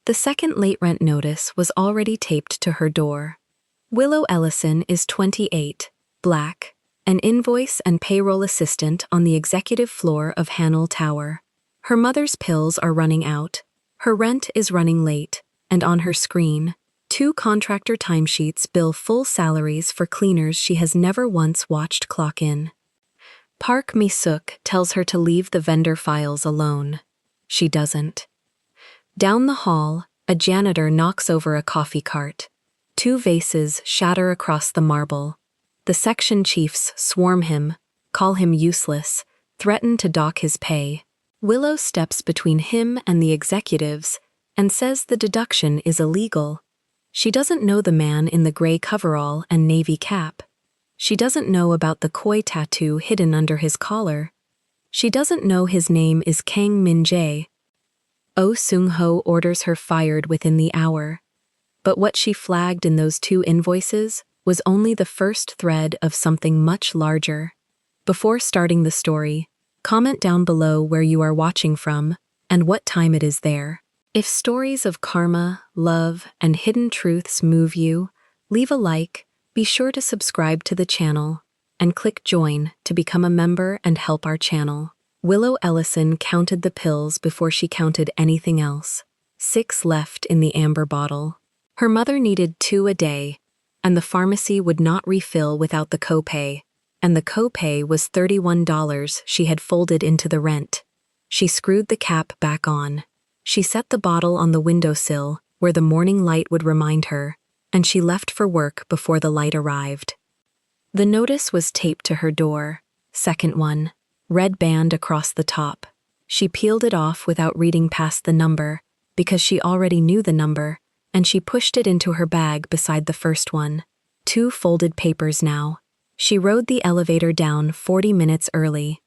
The second late rent notice was already taped to her door. Willow Ellison is 28, black, an invoice and payroll assistant on the executive floor of Hannell Tower. Her mother's pills are running out, her rent is running late, and on her screen, 2 contractor timesheets bill full salaries for cleaners she has never once watched clock in. Park Mi-suk tells her to leave the vendor files alone. She doesn't. Down the hall, a janitor knocks over a coffee cart. 2 vases shatter across the marble. The section chiefs swarm him, call him useless, threaten to dock his pay. Willow steps between him and the executives and says the deduction is illegal. She doesn't know the man in the gray coverall and navy cap. She doesn't know about the koi tattoo hidden under his collar. She doesn't know his name is Kang Min-jae. Oh Sung-ho orders her fired within the hour. But what she flagged in those 2 invoices was only the first thread of something much larger. Before starting the story, comment down below where you are watching from and what time it is there. If stories of karma, love, and hidden truths move you, leave a like, be sure to subscribe to the channel, and click join to become a member and help our channel. Willow Ellison counted the pills before she counted anything else. 6 left in the amber bottle. Her mother needed 2 a day, and the pharmacy would not refill without the copay, and the copay was $31 she had folded into the rent. She screwed the cap back on. She set the bottle on the windowsill, where the morning light would remind her, and she left for work before the light arrived. The notice was taped to her door. Second one. Red band across the top. She peeled it off without reading past the number, because she already knew the number, and she pushed it into her bag beside the first one. 2 folded papers now. She rode the elevator down 40 minutes early.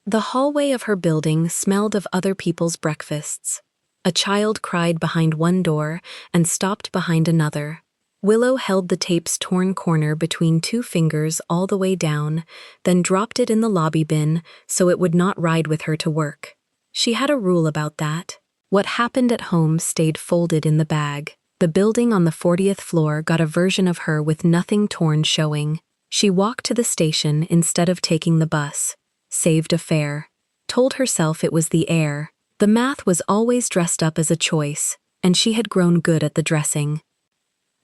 The hallway of her building smelled of other people's breakfasts. A child cried behind one door and stopped behind another. Willow held the tape's torn corner between 2 fingers all the way down, then dropped it in the lobby bin so it would not ride with her to work. She had a rule about that. What happened at home stayed folded in the bag. The building on the 40th floor got a version of her with nothing torn showing. She walked to the station instead of taking the bus. Saved a fare. Told herself it was the air. The math was always dressed up as a choice, and she had grown good at the dressing.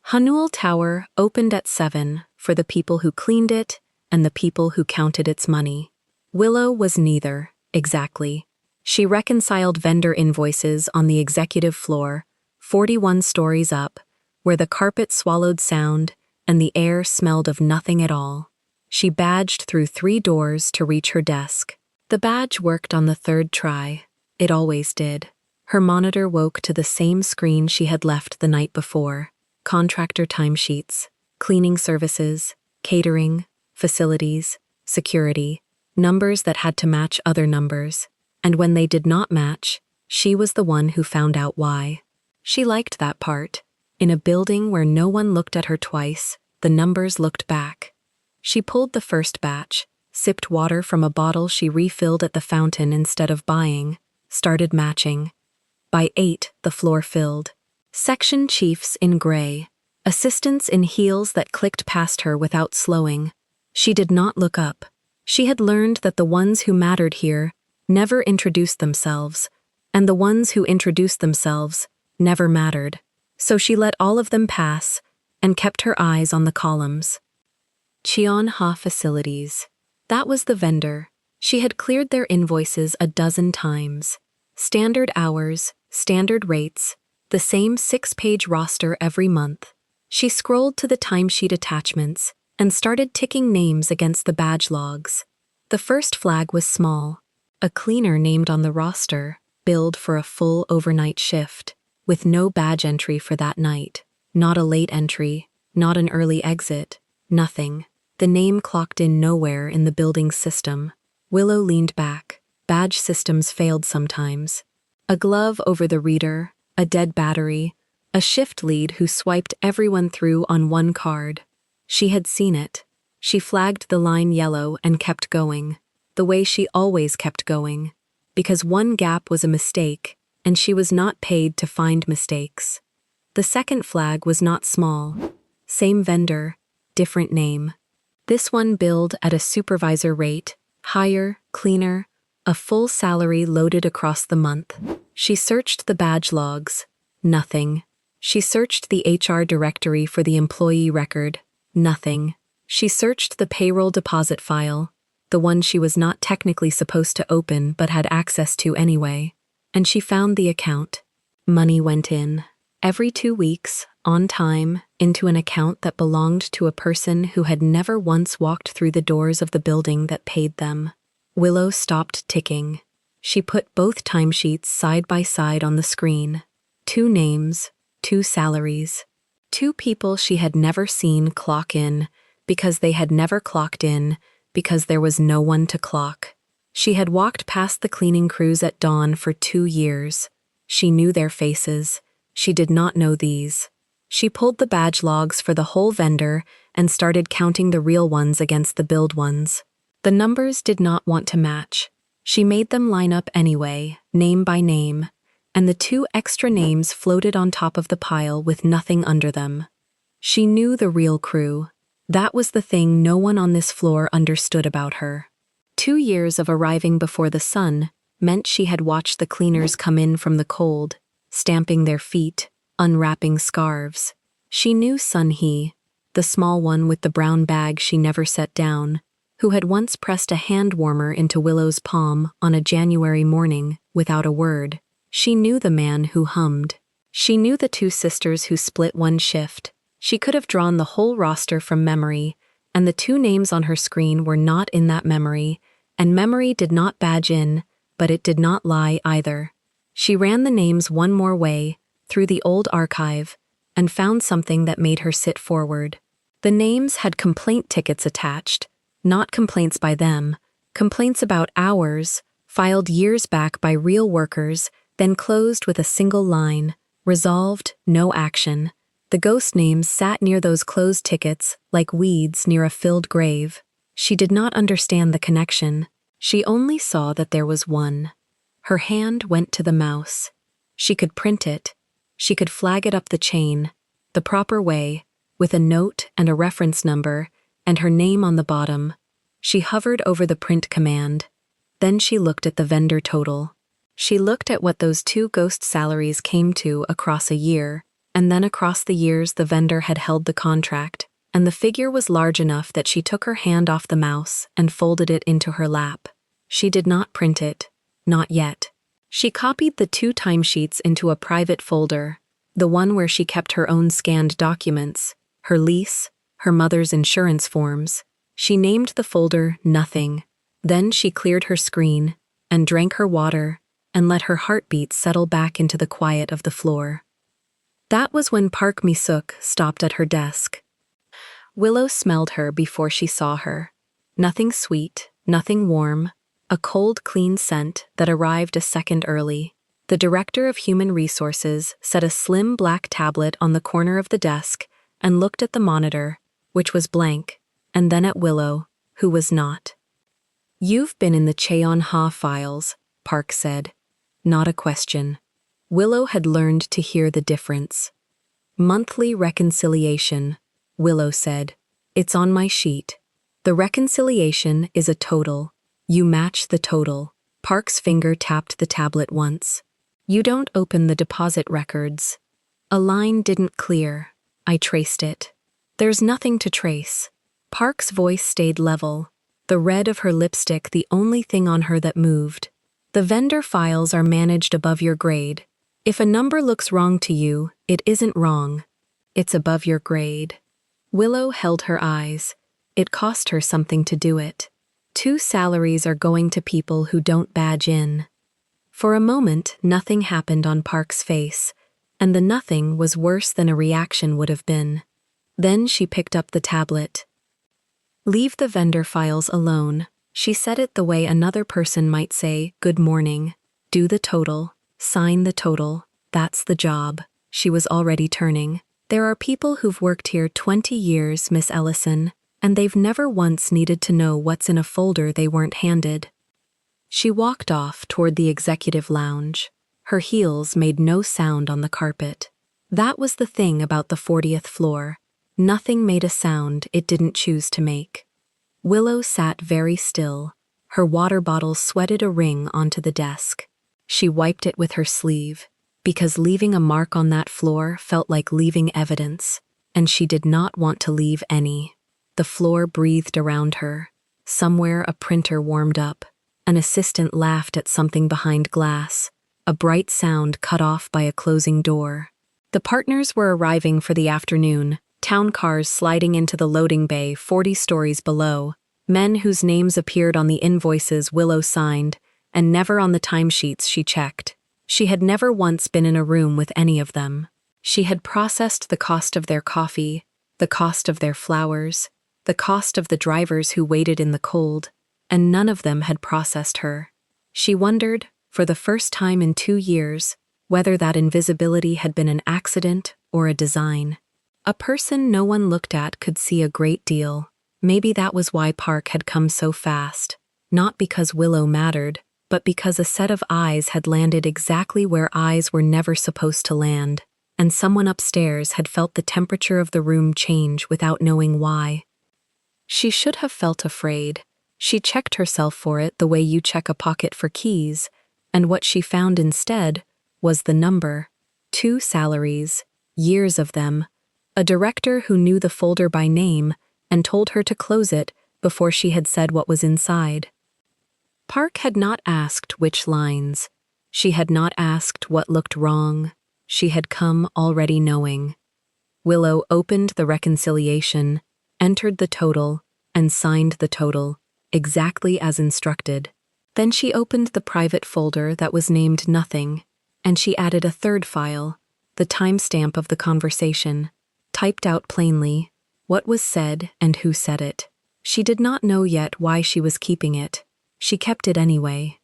Hannell Tower opened at 7 for the people who cleaned it and the people who counted its money. Willow was neither, exactly. She reconciled vendor invoices on the executive floor, 41 stories up, where the carpet swallowed sound and the air smelled of nothing at all. She badged through 3 doors to reach her desk. The badge worked on the 3rd try. It always did. Her monitor woke to the same screen she had left the night before. Contractor timesheets, cleaning services, catering, facilities, security, numbers that had to match other numbers. And when they did not match, she was the one who found out why. She liked that part. In a building where no one looked at her twice, the numbers looked back. She pulled the first batch, sipped water from a bottle she refilled at the fountain instead of buying, started matching. By 8, the floor filled. Section chiefs in gray, assistants in heels that clicked past her without slowing. She did not look up. She had learned that the ones who mattered here never introduced themselves, and the ones who introduced themselves never mattered. So she let all of them pass and kept her eyes on the columns. Cheon-ha Facilities. That was the vendor. She had cleared their invoices a dozen times. Standard hours, standard rates, the same 6-page roster every month. She scrolled to the timesheet attachments and started ticking names against the badge logs. The first flag was small. A cleaner named on the roster, billed for a full overnight shift, with no badge entry for that night. Not a late entry, not an early exit, nothing. The name clocked in nowhere in the building's system. Willow leaned back. Badge systems failed sometimes. A glove over the reader, a dead battery, a shift lead who swiped everyone through on one card. She had seen it. She flagged the line yellow and kept going, the way she always kept going. Because one gap was a mistake, and she was not paid to find mistakes. The second flag was not small. Same vendor, different name. This one billed at a supervisor rate, higher, cleaner, a full salary loaded across the month. She searched the badge logs. Nothing. She searched the HR directory for the employee record. Nothing. She searched the payroll deposit file, the one she was not technically supposed to open but had access to anyway, and she found the account. Money went in. Every 2 weeks, on time, into an account that belonged to a person who had never once walked through the doors of the building that paid them. Willow stopped ticking. She put both timesheets side by side on the screen. 2 names, 2 salaries. 2 people she had never seen clock in, because they had never clocked in, because there was no one to clock. She had walked past the cleaning crews at dawn for 2 years. She knew their faces. She did not know these. She pulled the badge logs for the whole vendor and started counting the real ones against the billed ones. The numbers did not want to match. She made them line up anyway, name by name, and the 2 extra names floated on top of the pile with nothing under them. She knew the real crew. That was the thing no one on this floor understood about her. 2 years of arriving before the sun meant she had watched the cleaners come in from the cold, stamping their feet, unwrapping scarves. She knew Sun-hee, the small one with the brown bag she never set down, who had once pressed a hand warmer into Willow's palm on a January morning without a word. She knew the man who hummed. She knew the 2 sisters who split one shift. She could have drawn the whole roster from memory, and the 2 names on her screen were not in that memory, and memory did not badge in, but it did not lie either. She ran the names one more way, through the old archive, and found something that made her sit forward. The names had complaint tickets attached, not complaints by them, complaints about hours, filed years back by real workers, then closed with a single line, resolved, no action. The ghost names sat near those closed tickets like weeds near a filled grave. She did not understand the connection. She only saw that there was one. Her hand went to the mouse. She could print it. She could flag it up the chain, the proper way, with a note and a reference number, and her name on the bottom. She hovered over the print command. Then she looked at the vendor total. She looked at what those 2 ghost salaries came to across a year, and then across the years the vendor had held the contract, and the figure was large enough that she took her hand off the mouse and folded it into her lap. She did not print it. Not yet. She copied the 2 timesheets into a private folder, the one where she kept her own scanned documents, her lease, her mother's insurance forms. She named the folder Nothing. Then she cleared her screen and drank her water and let her heartbeat settle back into the quiet of the floor. That was when Park Mi-suk stopped at her desk. Willow smelled her before she saw her. Nothing sweet, nothing warm, a cold, clean scent that arrived a second early. The director of human resources set a slim black tablet on the corner of the desk and looked at the monitor, which was blank, and then at Willow, who was not. "You've been in the Cheon-ha files," Park said. Not a question. Willow had learned to hear the difference. "Monthly reconciliation," Willow said. "It's on my sheet. The reconciliation is a total. You match the total." Park's finger tapped the tablet once. "You don't open the deposit records." A line didn't clear. I traced it. "There's nothing to trace." Park's voice stayed level, the red of her lipstick the only thing on her that moved. "The vendor files are managed above your grade. If a number looks wrong to you, it isn't wrong. It's above your grade." Willow held her eyes. It cost her something to do it. 2 salaries are going to people who don't badge in. For a moment, nothing happened on Park's face, and the nothing was worse than a reaction would have been. Then she picked up the tablet. "Leave the vendor files alone." She said it the way another person might say, "Good morning." "Do the total. Sign the total. That's the job." She was already turning. "There are people who've worked here 20 years, Miss Ellison, and they've never once needed to know what's in a folder they weren't handed." She walked off toward the executive lounge. Her heels made no sound on the carpet. That was the thing about the 40th floor. Nothing made a sound it didn't choose to make. Willow sat very still. Her water bottle sweated a ring onto the desk. She wiped it with her sleeve, because leaving a mark on that floor felt like leaving evidence, and she did not want to leave any. The floor breathed around her. Somewhere a printer warmed up. An assistant laughed at something behind glass. A bright sound cut off by a closing door. The partners were arriving for the afternoon, town cars sliding into the loading bay 40 stories below, men whose names appeared on the invoices Willow signed, and never on the timesheets she checked. She had never once been in a room with any of them. She had processed the cost of their coffee, the cost of their flowers, the cost of the drivers who waited in the cold, and none of them had processed her. She wondered, for the first time in 2 years, whether that invisibility had been an accident or a design. A person no one looked at could see a great deal. Maybe that was why Park had come so fast, not because Willow mattered, but because a set of eyes had landed exactly where eyes were never supposed to land, and someone upstairs had felt the temperature of the room change without knowing why. She should have felt afraid. She checked herself for it the way you check a pocket for keys, and what she found instead was the number. 2 salaries, years of them, a director who knew the folder by name and told her to close it before she had said what was inside. Park had not asked which lines. She had not asked what looked wrong. She had come already knowing. Willow opened the reconciliation, entered the total, and signed the total, exactly as instructed. Then she opened the private folder that was named Nothing, and she added a third file, the timestamp of the conversation, typed out plainly what was said and who said it. She did not know yet why she was keeping it. She kept it anyway.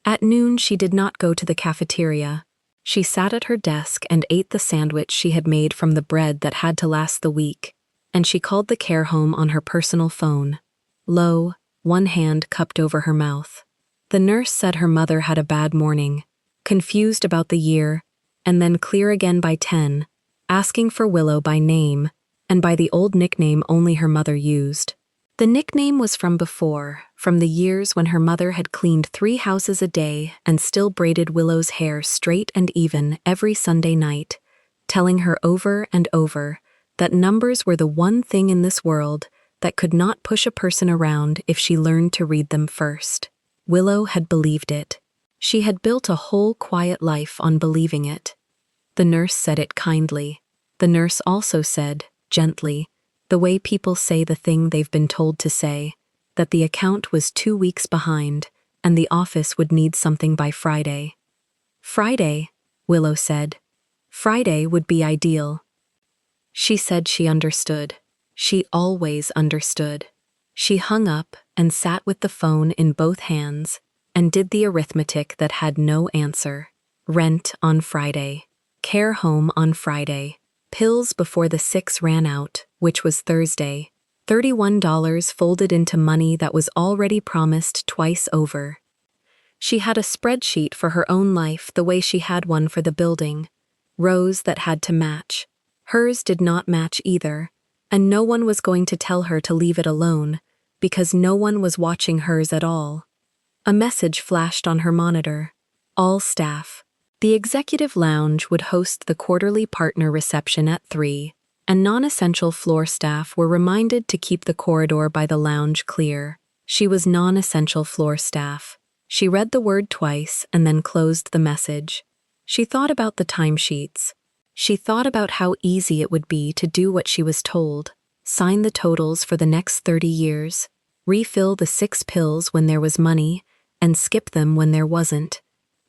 At noon she did not go to the cafeteria. She sat at her desk and ate the sandwich she had made from the bread that had to last the week, and she called the care home on her personal phone. Low, one hand cupped over her mouth. The nurse said her mother had a bad morning, confused about the year, and then clear again by 10, asking for Willow by name, and by the old nickname only her mother used. The nickname was from before, from the years when her mother had cleaned 3 houses a day and still braided Willow's hair straight and even every Sunday night, telling her over and over that numbers were the one thing in this world that could not push a person around if she learned to read them first. Willow had believed it. She had built a whole quiet life on believing it. The nurse said it kindly. The nurse also said, gently, the way people say the thing they've been told to say, that the account was 2 weeks behind and the office would need something by Friday. Friday, Willow said. Friday would be ideal. She said she understood. She always understood. She hung up and sat with the phone in both hands and did the arithmetic that had no answer. Rent on Friday. Care home on Friday. Pills before the 6 ran out, which was Thursday. $31 folded into money that was already promised twice over. She had a spreadsheet for her own life the way she had one for the building. Rows that had to match. Hers did not match either, and no one was going to tell her to leave it alone, because no one was watching hers at all. A message flashed on her monitor. All staff. The executive lounge would host the quarterly partner reception at 3, and non-essential floor staff were reminded to keep the corridor by the lounge clear. She was non-essential floor staff. She read the word twice and then closed the message. She thought about the timesheets. She thought about how easy it would be to do what she was told, sign the totals for the next 30 years, refill the 6 pills when there was money, and skip them when there wasn't,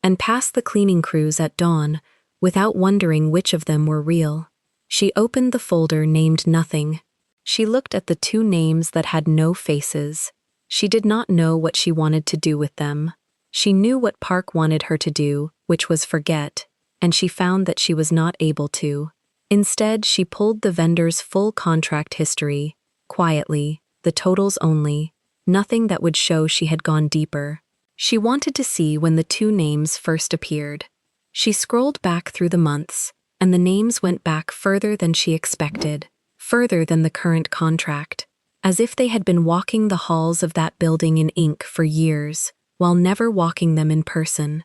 and pass the cleaning crews at dawn without wondering which of them were real. She opened the folder named Nothing. She looked at the 2 names that had no faces. She did not know what she wanted to do with them. She knew what Park wanted her to do, which was forget, and she found that she was not able to. Instead, she pulled the vendor's full contract history, quietly, the totals only, nothing that would show she had gone deeper. She wanted to see when the 2 names first appeared. She scrolled back through the months, and the names went back further than she expected, further than the current contract, as if they had been walking the halls of that building in ink for years, while never walking them in person.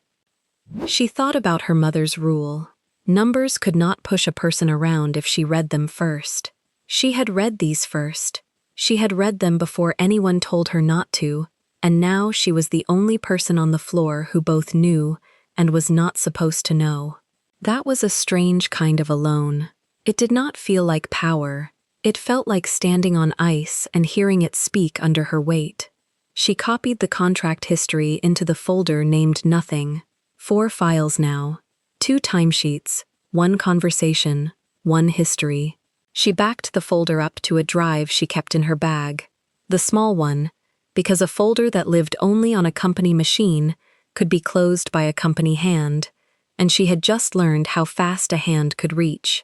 She thought about her mother's rule. Numbers could not push a person around if she read them first. She had read these first. She had read them before anyone told her not to, and now she was the only person on the floor who both knew and was not supposed to know. That was a strange kind of alone. It did not feel like power. It felt like standing on ice and hearing it speak under her weight. She copied the contract history into the folder named Nothing. 4 files now. 2 timesheets, 1 conversation, 1 history. She backed the folder up to a drive she kept in her bag. The small one, because a folder that lived only on a company machine could be closed by a company hand, and she had just learned how fast a hand could reach.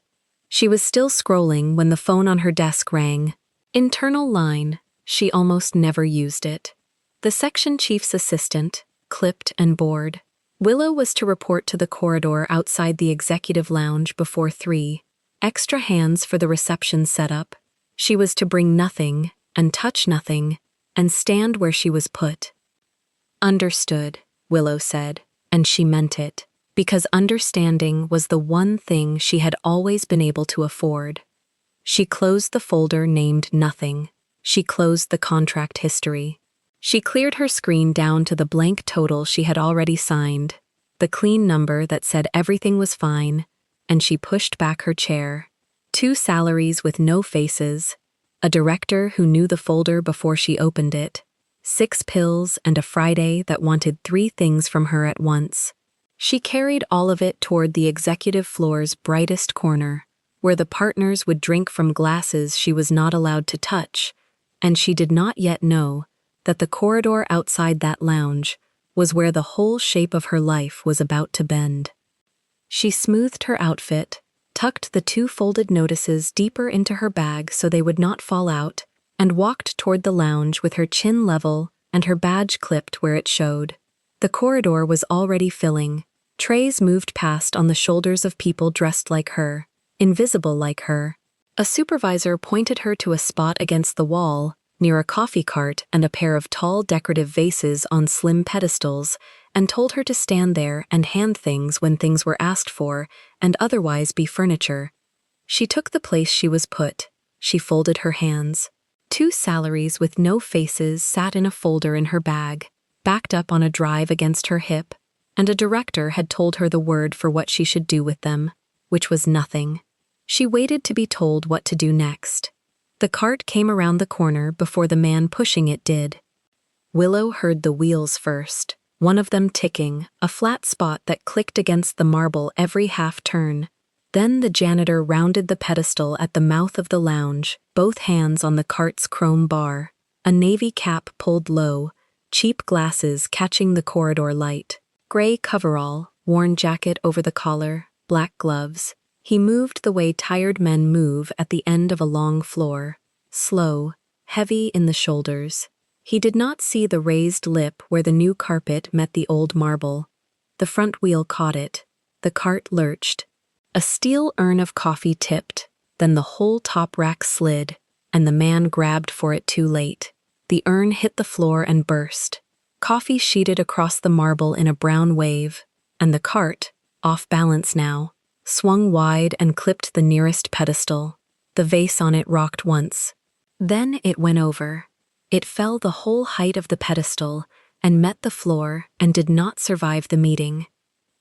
She was still scrolling when the phone on her desk rang. Internal line. She almost never used it. The section chief's assistant, clipped and bored. Willow was to report to the corridor outside the executive lounge before 3. Extra hands for the reception setup. She was to bring nothing, and touch nothing, and stand where she was put. Understood, Willow said, and she meant it, because understanding was the one thing she had always been able to afford. She closed the folder named Nothing. She closed the contract history. She cleared her screen down to the blank total she had already signed, the clean number that said everything was fine, and she pushed back her chair. 2 salaries with no faces, a director who knew the folder before she opened it, 6 pills and a Friday that wanted 3 things from her at once. She carried all of it toward the executive floor's brightest corner, where the partners would drink from glasses she was not allowed to touch, and she did not yet know that the corridor outside that lounge was where the whole shape of her life was about to bend. She smoothed her outfit, tucked the 2 folded notices deeper into her bag so they would not fall out, and walked toward the lounge with her chin level and her badge clipped where it showed. The corridor was already filling. Trays moved past on the shoulders of people dressed like her, invisible like her. A supervisor pointed her to a spot against the wall, near a coffee cart and a pair of tall decorative vases on slim pedestals, and told her to stand there and hand things when things were asked for, and otherwise be furniture. She took the place she was put. She folded her hands. 2 salaries with no faces sat in a folder in her bag, backed up on a drive against her hip, and a director had told her the word for what she should do with them, which was nothing. She waited to be told what to do next. The cart came around the corner before the man pushing it did. Willow heard the wheels first, one of them ticking, a flat spot that clicked against the marble every half turn. Then the janitor rounded the pedestal at the mouth of the lounge, both hands on the cart's chrome bar, a navy cap pulled low, cheap glasses catching the corridor light, gray coverall, worn jacket over the collar, black gloves. He moved the way tired men move at the end of a long floor, slow, heavy in the shoulders. He did not see the raised lip where the new carpet met the old marble. The front wheel caught it. The cart lurched. A steel urn of coffee tipped, then the whole top rack slid, and the man grabbed for it too late. The urn hit the floor and burst. Coffee sheeted across the marble in a brown wave, and the cart, off balance now, swung wide and clipped the nearest pedestal. The vase on it rocked once. Then it went over. It fell the whole height of the pedestal and met the floor and did not survive the meeting.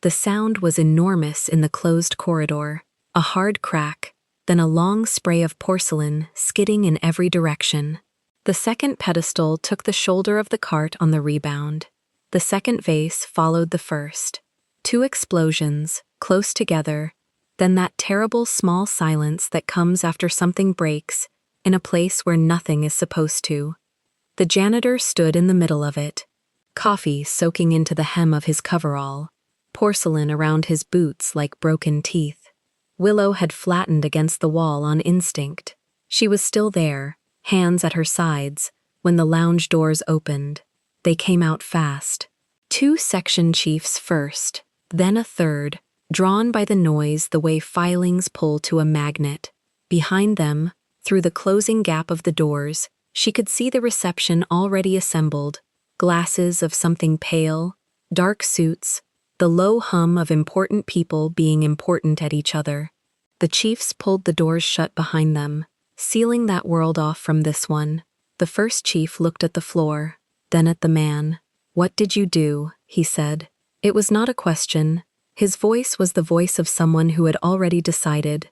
The sound was enormous in the closed corridor, a hard crack, then a long spray of porcelain skidding in every direction. The second pedestal took the shoulder of the cart on the rebound. The second vase followed the first. 2 explosions, close together, then that terrible small silence that comes after something breaks in a place where nothing is supposed to. The janitor stood in the middle of it, coffee soaking into the hem of his coverall, porcelain around his boots like broken teeth. Willow had flattened against the wall on instinct. She was still there, hands at her sides, when the lounge doors opened. They came out fast. 2 section chiefs first, then a third, drawn by the noise the way filings pull to a magnet. Behind them, through the closing gap of the doors, she could see the reception already assembled, glasses of something pale, dark suits, the low hum of important people being important at each other. The chiefs pulled the doors shut behind them, sealing that world off from this one. The first chief looked at the floor, then at the man. "What did you do?" he said. It was not a question. His voice was the voice of someone who had already decided.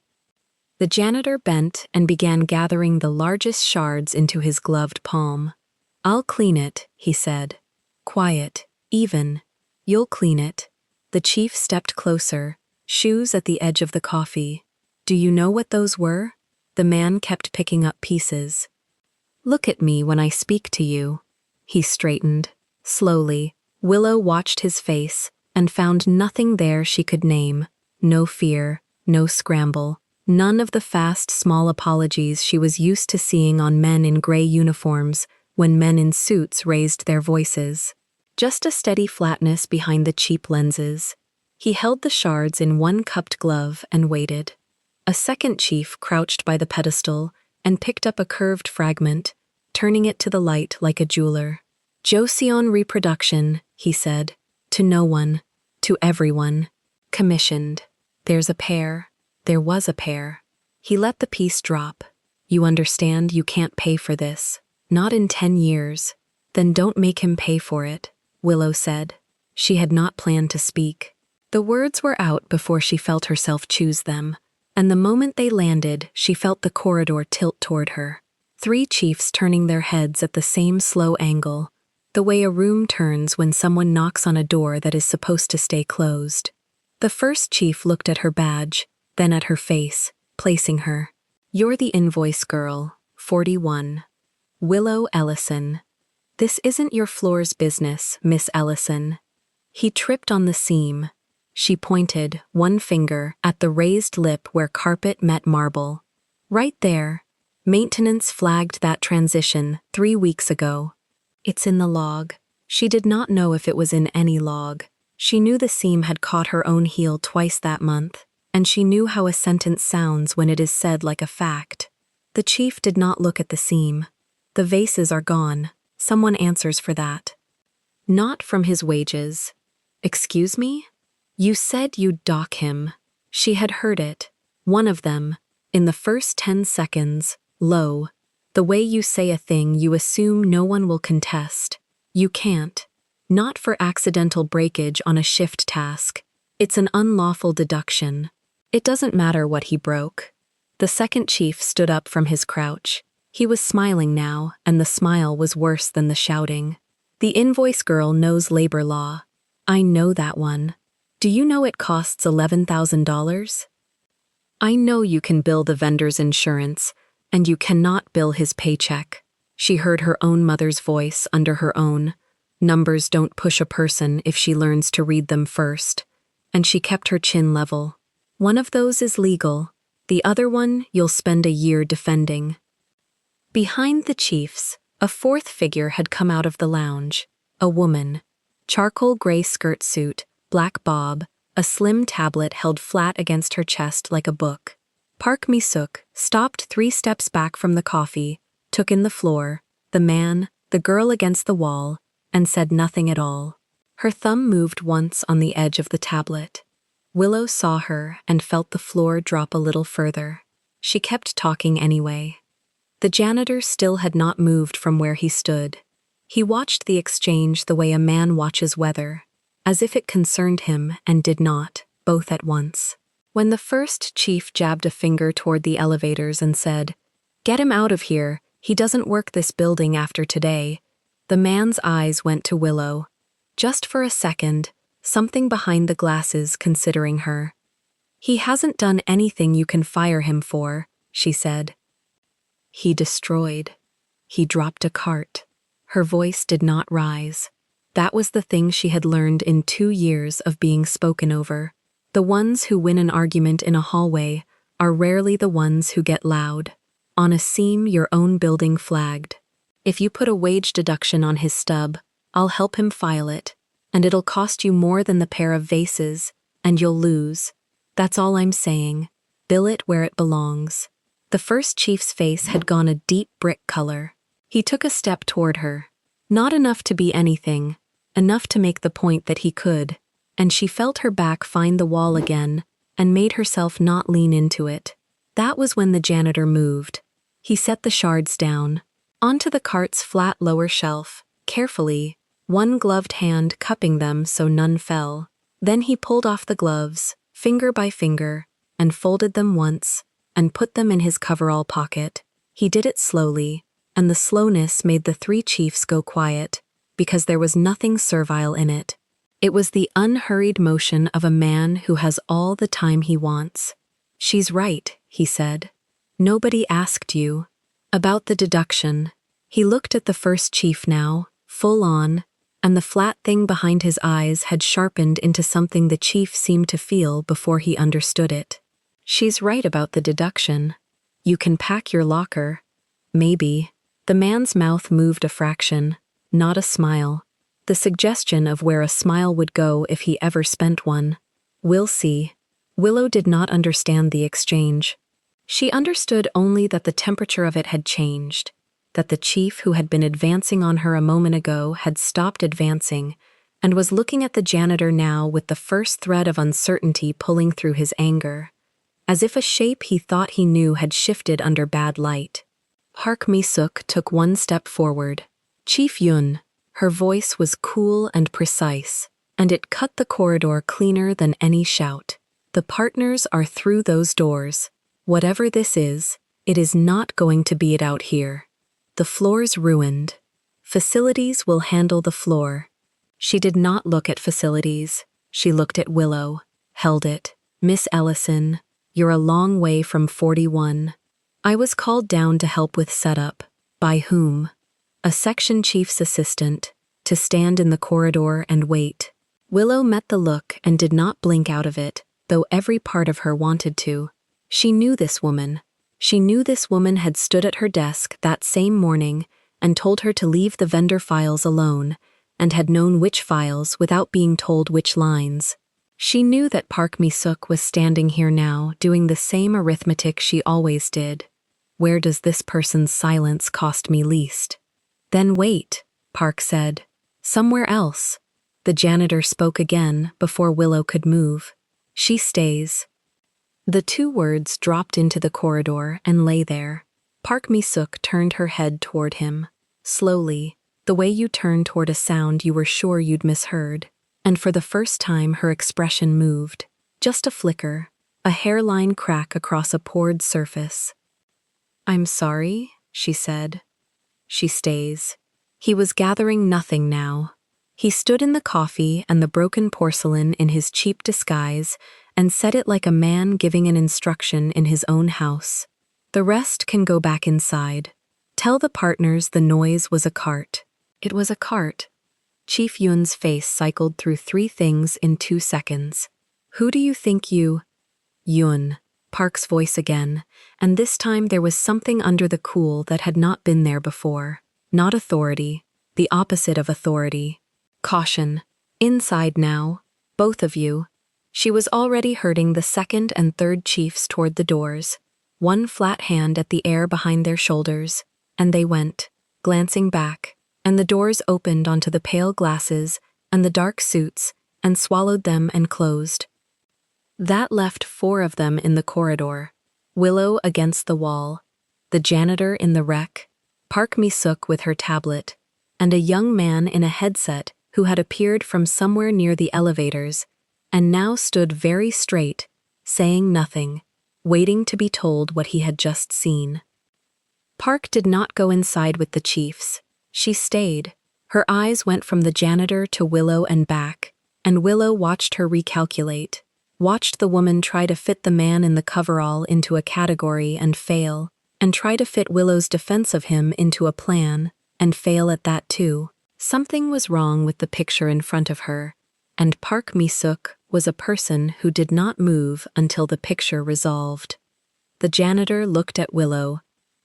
The janitor bent and began gathering the largest shards into his gloved palm. "I'll clean it," he said. "Quiet, even. You'll clean it." The chief stepped closer, shoes at the edge of the coffee. "Do you know what those were?" The man kept picking up pieces. "Look at me when I speak to you." He straightened. Slowly, Willow watched his face and found nothing there she could name. No fear, no scramble, none of the fast, small apologies she was used to seeing on men in gray uniforms when men in suits raised their voices. Just a steady flatness behind the cheap lenses. He held the shards in one cupped glove and waited. A second chief crouched by the pedestal and picked up a curved fragment, turning it to the light like a jeweler. "Joseon reproduction," he said. "To no one. To everyone. Commissioned. There's a pair. There was a pair." He let the piece drop. "You understand you can't pay for this. Not in 10 years. Then don't make him pay for it," Willow said. She had not planned to speak. The words were out before she felt herself choose them, and the moment they landed, she felt the corridor tilt toward her. 3 chiefs turning their heads at the same slow angle, the way a room turns when someone knocks on a door that is supposed to stay closed. The first chief looked at her badge, then at her face, placing her. "You're the invoice girl, 41. Willow Ellison. This isn't your floor's business, Miss Ellison." He tripped on the seam. She pointed, one finger, at the raised lip where carpet met marble. "Right there. Maintenance flagged that transition 3 weeks ago. It's in the log." She did not know if it was in any log. She knew the seam had caught her own heel twice that month, and she knew how a sentence sounds when it is said like a fact. The chief did not look at the seam. "The vases are gone. Someone answers for that." "Not from his wages." "Excuse me? You said you'd dock him." She had heard it. One of them, in the first 10 seconds, low. "The way you say a thing you assume no one will contest. You can't. Not for accidental breakage on a shift task. It's an unlawful deduction. It doesn't matter what he broke." The second chief stood up from his crouch. He was smiling now, and the smile was worse than the shouting. "The invoice girl knows labor law. I know that one. Do you know it costs $11,000? I know you can bill the vendor's insurance, and you cannot bill his paycheck." She heard her own mother's voice under her own. Numbers don't push a person if she learns to read them first. And she kept her chin level. "One of those is legal. The other one you'll spend a year defending." Behind the chiefs, a fourth figure had come out of the lounge. A woman. Charcoal gray skirt suit, black bob, a slim tablet held flat against her chest like a book. Park Mi-suk stopped 3 steps back from the coffee, took in the floor, the man, the girl against the wall, and said nothing at all. Her thumb moved once on the edge of the tablet. Willow saw her and felt the floor drop a little further. She kept talking anyway. The janitor still had not moved from where he stood. He watched the exchange the way a man watches weather, as if it concerned him and did not, both at once. When the first chief jabbed a finger toward the elevators and said, "Get him out of here, he doesn't work this building after today," the man's eyes went to Willow. Just for a second, something behind the glasses considering her. "He hasn't done anything you can fire him for," she said. "He destroyed. He dropped a cart." Her voice did not rise. That was the thing she had learned in 2 years of being spoken over. The ones who win an argument in a hallway are rarely the ones who get loud. On a seam your own building flagged. If you put a wage deduction on his stub, I'll help him file it, and it'll cost you more than the pair of vases, and you'll lose. That's all I'm saying. Bill it where it belongs." The first chief's face had gone a deep brick color. He took a step toward her. Not enough to be anything, enough to make the point that he could, and she felt her back find the wall again and made herself not lean into it. That was when the janitor moved. He set the shards down, onto the cart's flat lower shelf, carefully, one gloved hand cupping them so none fell. Then he pulled off the gloves, finger by finger, and folded them once, and put them in his coverall pocket. He did it slowly, and the slowness made the three chiefs go quiet, because there was nothing servile in it. It was the unhurried motion of a man who has all the time he wants. "She's right," he said. "Nobody asked you." About the deduction. He looked at the first chief now, full on, and the flat thing behind his eyes had sharpened into something the chief seemed to feel before he understood it. "She's right about the deduction. You can pack your locker. Maybe." The man's mouth moved a fraction, not a smile. The suggestion of where a smile would go if he ever spent one. "We'll see." Willow did not understand the exchange. She understood only that the temperature of it had changed, that the chief who had been advancing on her a moment ago had stopped advancing and was looking at the janitor now with the first thread of uncertainty pulling through his anger, as if a shape he thought he knew had shifted under bad light. Park Mi-suk took one step forward. "Chief Yun." Her voice was cool and precise, and it cut the corridor cleaner than any shout. "The partners are through those doors. Whatever this is, it is not going to be it out here. The floor's ruined. Facilities will handle the floor." She did not look at facilities. She looked at Willow, held it. "Miss Ellison, you're a long way from 41. I was called down to help with setup." "By whom?" "A section chief's assistant, to stand in the corridor and wait." Willow met the look and did not blink out of it, though every part of her wanted to. She knew this woman. She knew this woman had stood at her desk that same morning and told her to leave the vendor files alone, and had known which files without being told which lines. She knew that Park Mi-suk was standing here now doing the same arithmetic she always did. Where does this person's silence cost me least? "Then wait," Park said. "Somewhere else." The janitor spoke again before Willow could move. "She stays." The two words dropped into the corridor and lay there. Park Mi-suk turned her head toward him. Slowly, the way you turn toward a sound you were sure you'd misheard. And for the first time her expression moved. Just a flicker, a hairline crack across a pored surface. "I'm sorry," she said. "She stays." He was gathering nothing now. He stood in the coffee and the broken porcelain in his cheap disguise and said it like a man giving an instruction in his own house. "The rest can go back inside. Tell the partners the noise was a cart." It was a cart. Chief Yun's face cycled through three things in 2 seconds. "Who do you think you—" "Yun," Park's voice again, and this time there was something under the cool that had not been there before. Not authority, the opposite of authority. Caution. "Inside now, both of you." She was already herding the second and third chiefs toward the doors, one flat hand at the air behind their shoulders, and they went, glancing back, and the doors opened onto the pale glasses and the dark suits and swallowed them and closed. That left 4 of them in the corridor, Willow against the wall, the janitor in the wreck, Park Mi-suk with her tablet, and a young man in a headset who had appeared from somewhere near the elevators and now stood very straight, saying nothing, waiting to be told what he had just seen. Park did not go inside with the chiefs. She stayed. Her eyes went from the janitor to Willow and back, and Willow watched her recalculate, watched the woman try to fit the man in the coverall into a category and fail, and try to fit Willow's defense of him into a plan, and fail at that too. Something was wrong with the picture in front of her, and Park Mi-suk was a person who did not move until the picture resolved. The janitor looked at Willow,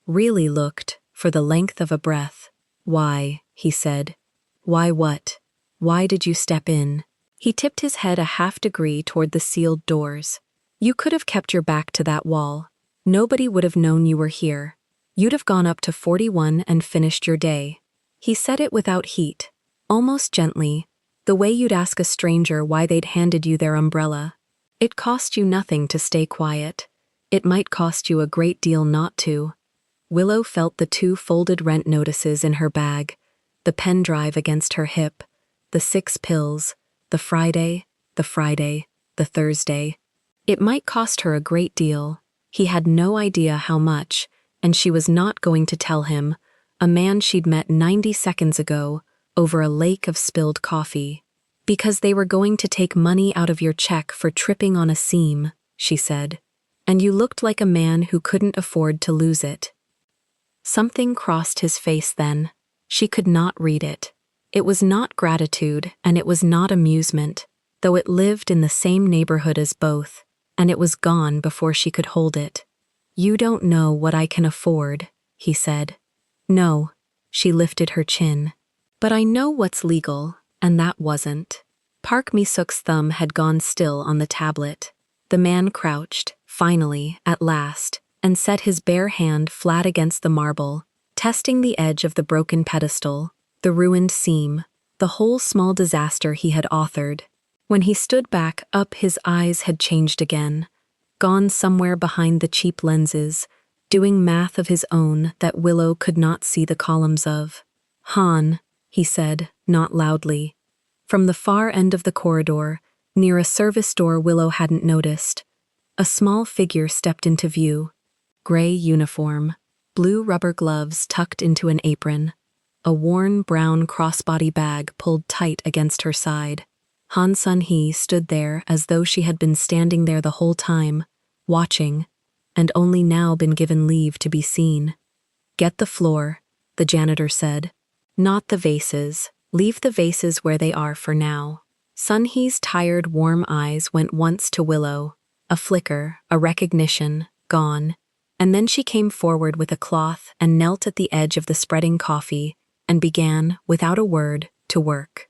really looked, for the length of a breath. "Why?" he said. "Why what? Why did you step in?" He tipped his head a half-degree toward the sealed doors. "You could have kept your back to that wall. Nobody would have known you were here. You'd have gone up to 41 and finished your day." He said it without heat, almost gently, the way you'd ask a stranger why they'd handed you their umbrella. It cost you nothing to stay quiet. It might cost you a great deal not to. Willow felt the 2 folded rent notices in her bag, the pen drive against her hip, the 6 pills, the Friday, the Thursday. It might cost her a great deal. He had no idea how much, and she was not going to tell him, a man she'd met 90 seconds ago, over a lake of spilled coffee. "Because they were going to take money out of your check for tripping on a seam," she said. "And you looked like a man who couldn't afford to lose it." Something crossed his face then. She could not read it. It was not gratitude, and it was not amusement, though it lived in the same neighborhood as both, and it was gone before she could hold it. "You don't know what I can afford," he said. "No," she lifted her chin. "But I know what's legal, and that wasn't." Park Mi-suk's thumb had gone still on the tablet. The man crouched, finally, at last, and set his bare hand flat against the marble, testing the edge of the broken pedestal, the ruined seam, the whole small disaster he had authored. When he stood back up, his eyes had changed again, gone somewhere behind the cheap lenses, doing math of his own that Willow could not see the columns of. "Han," he said, not loudly. From the far end of the corridor, near a service door Willow hadn't noticed, a small figure stepped into view. Gray uniform, blue rubber gloves tucked into an apron, a worn brown crossbody bag pulled tight against her side. Han Sun-hee stood there as though she had been standing there the whole time, watching, and only now been given leave to be seen. "Get the floor," the janitor said. "Not the vases. Leave the vases where they are for now." Sun-hee's tired, warm eyes went once to Willow, a flicker, a recognition, gone, and then she came forward with a cloth and knelt at the edge of the spreading coffee and began, without a word, to work.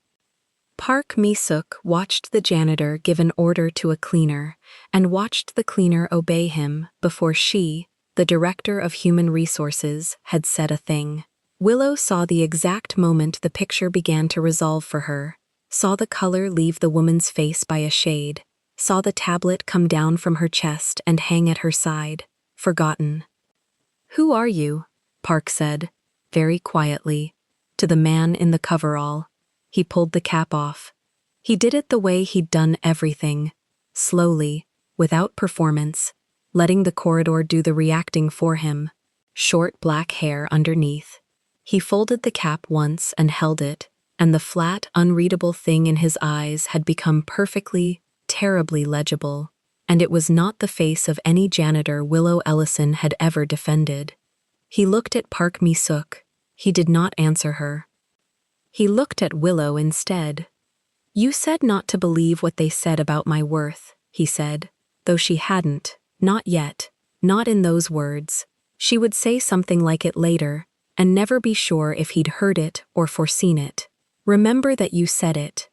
Park Mi-suk watched the janitor give an order to a cleaner and watched the cleaner obey him before she, the director of human resources, had said a thing. Willow saw the exact moment the picture began to resolve for her, saw the color leave the woman's face by a shade, saw the tablet come down from her chest and hang at her side, forgotten. "Who are you?" Park said, very quietly, to the man in the coverall. He pulled the cap off. He did it the way he'd done everything, slowly, without performance, letting the corridor do the reacting for him. Short black hair underneath. He folded the cap once and held it, and the flat, unreadable thing in his eyes had become perfectly, terribly legible, and it was not the face of any janitor Willow Ellison had ever defended. He looked at Park Mi-suk. He did not answer her. He looked at Willow instead. "You said not to believe what they said about my worth," he said, though she hadn't, not yet, not in those words. She would say something like it later, and never be sure if he'd heard it or foreseen it. "Remember that you said it."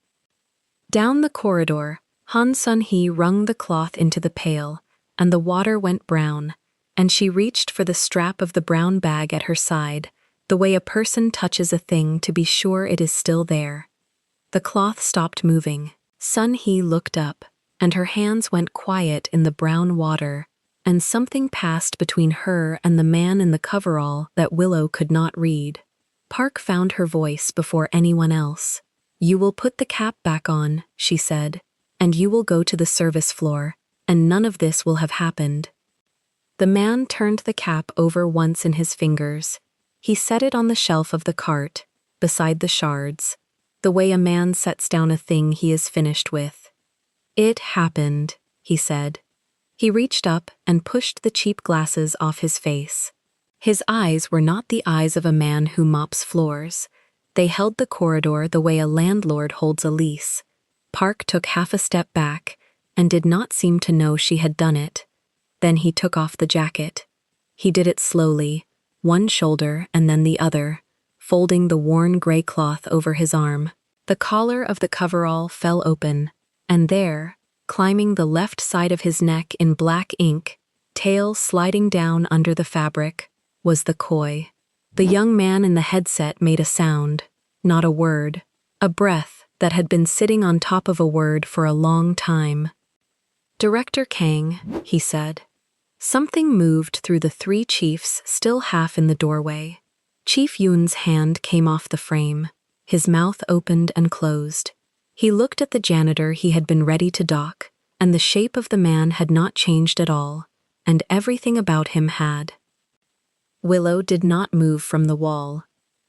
Down the corridor, Han Sun-hee wrung the cloth into the pail, and the water went brown, and she reached for the strap of the brown bag at her side, the way a person touches a thing to be sure it is still there. The cloth stopped moving. Sun-hee looked up, and her hands went quiet in the brown water, and something passed between her and the man in the coverall that Willow could not read. Park found her voice before anyone else. "You will put the cap back on," she said, "and you will go to the service floor, and none of this will have happened." The man turned the cap over once in his fingers. He set it on the shelf of the cart, beside the shards, the way a man sets down a thing he is finished with. "It happened," he said. He reached up and pushed the cheap glasses off his face. His eyes were not the eyes of a man who mops floors. They held the corridor the way a landlord holds a lease. Park took half a step back and did not seem to know she had done it. Then he took off the jacket. He did it slowly, one shoulder and then the other, folding the worn gray cloth over his arm. The collar of the coverall fell open, and there, climbing the left side of his neck in black ink, tail sliding down under the fabric, was the koi. The young man in the headset made a sound, not a word, a breath that had been sitting on top of a word for a long time. "Director Kang," he said. Something moved through the three chiefs still half in the doorway. Chief Yun's hand came off the frame. His mouth opened and closed. He looked at the janitor he had been ready to dock, and the shape of the man had not changed at all, and everything about him had. Willow did not move from the wall.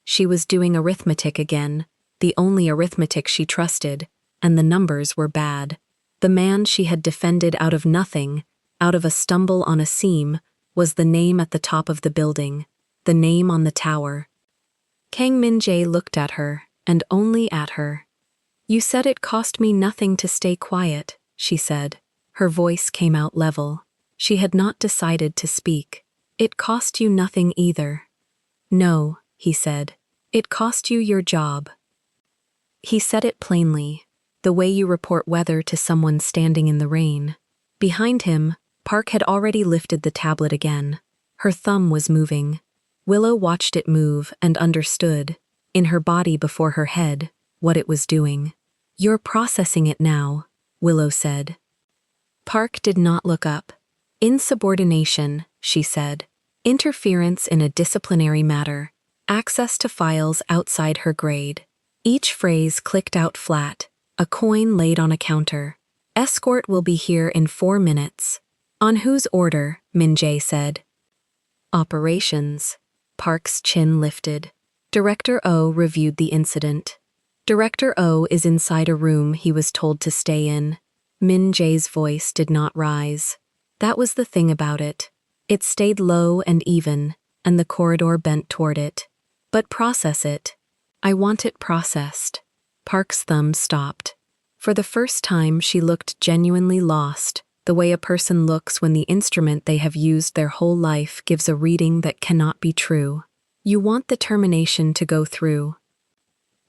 She was doing arithmetic again, the only arithmetic she trusted, and the numbers were bad. The man she had defended out of nothing, out of a stumble on a seam, was the name at the top of the building, the name on the tower. Kang Min-jae looked at her, and only at her. "You said it cost me nothing to stay quiet," she said. Her voice came out level. She had not decided to speak. "It cost you nothing either." "No," he said. "It cost you your job." He said it plainly, the way you report weather to someone standing in the rain. Behind him, Park had already lifted the tablet again. Her thumb was moving. Willow watched it move and understood, in her body before her head, what it was doing. "You're processing it now," Willow said. Park did not look up. "Insubordination," she said. "Interference in a disciplinary matter. Access to files outside her grade." Each phrase clicked out flat, a coin laid on a counter. "Escort will be here in 4 minutes." "On whose order?" Min-jae said. "Operations." Park's chin lifted. Director Oh reviewed the incident. Director Oh is inside a room he was told to stay in. Min-jae's voice did not rise. That was the thing about it. It stayed low and even, and the corridor bent toward it. "But process it. I want it processed." Park's thumb stopped. For the first time she looked genuinely lost, the way a person looks when the instrument they have used their whole life gives a reading that cannot be true. "You want the termination to go through."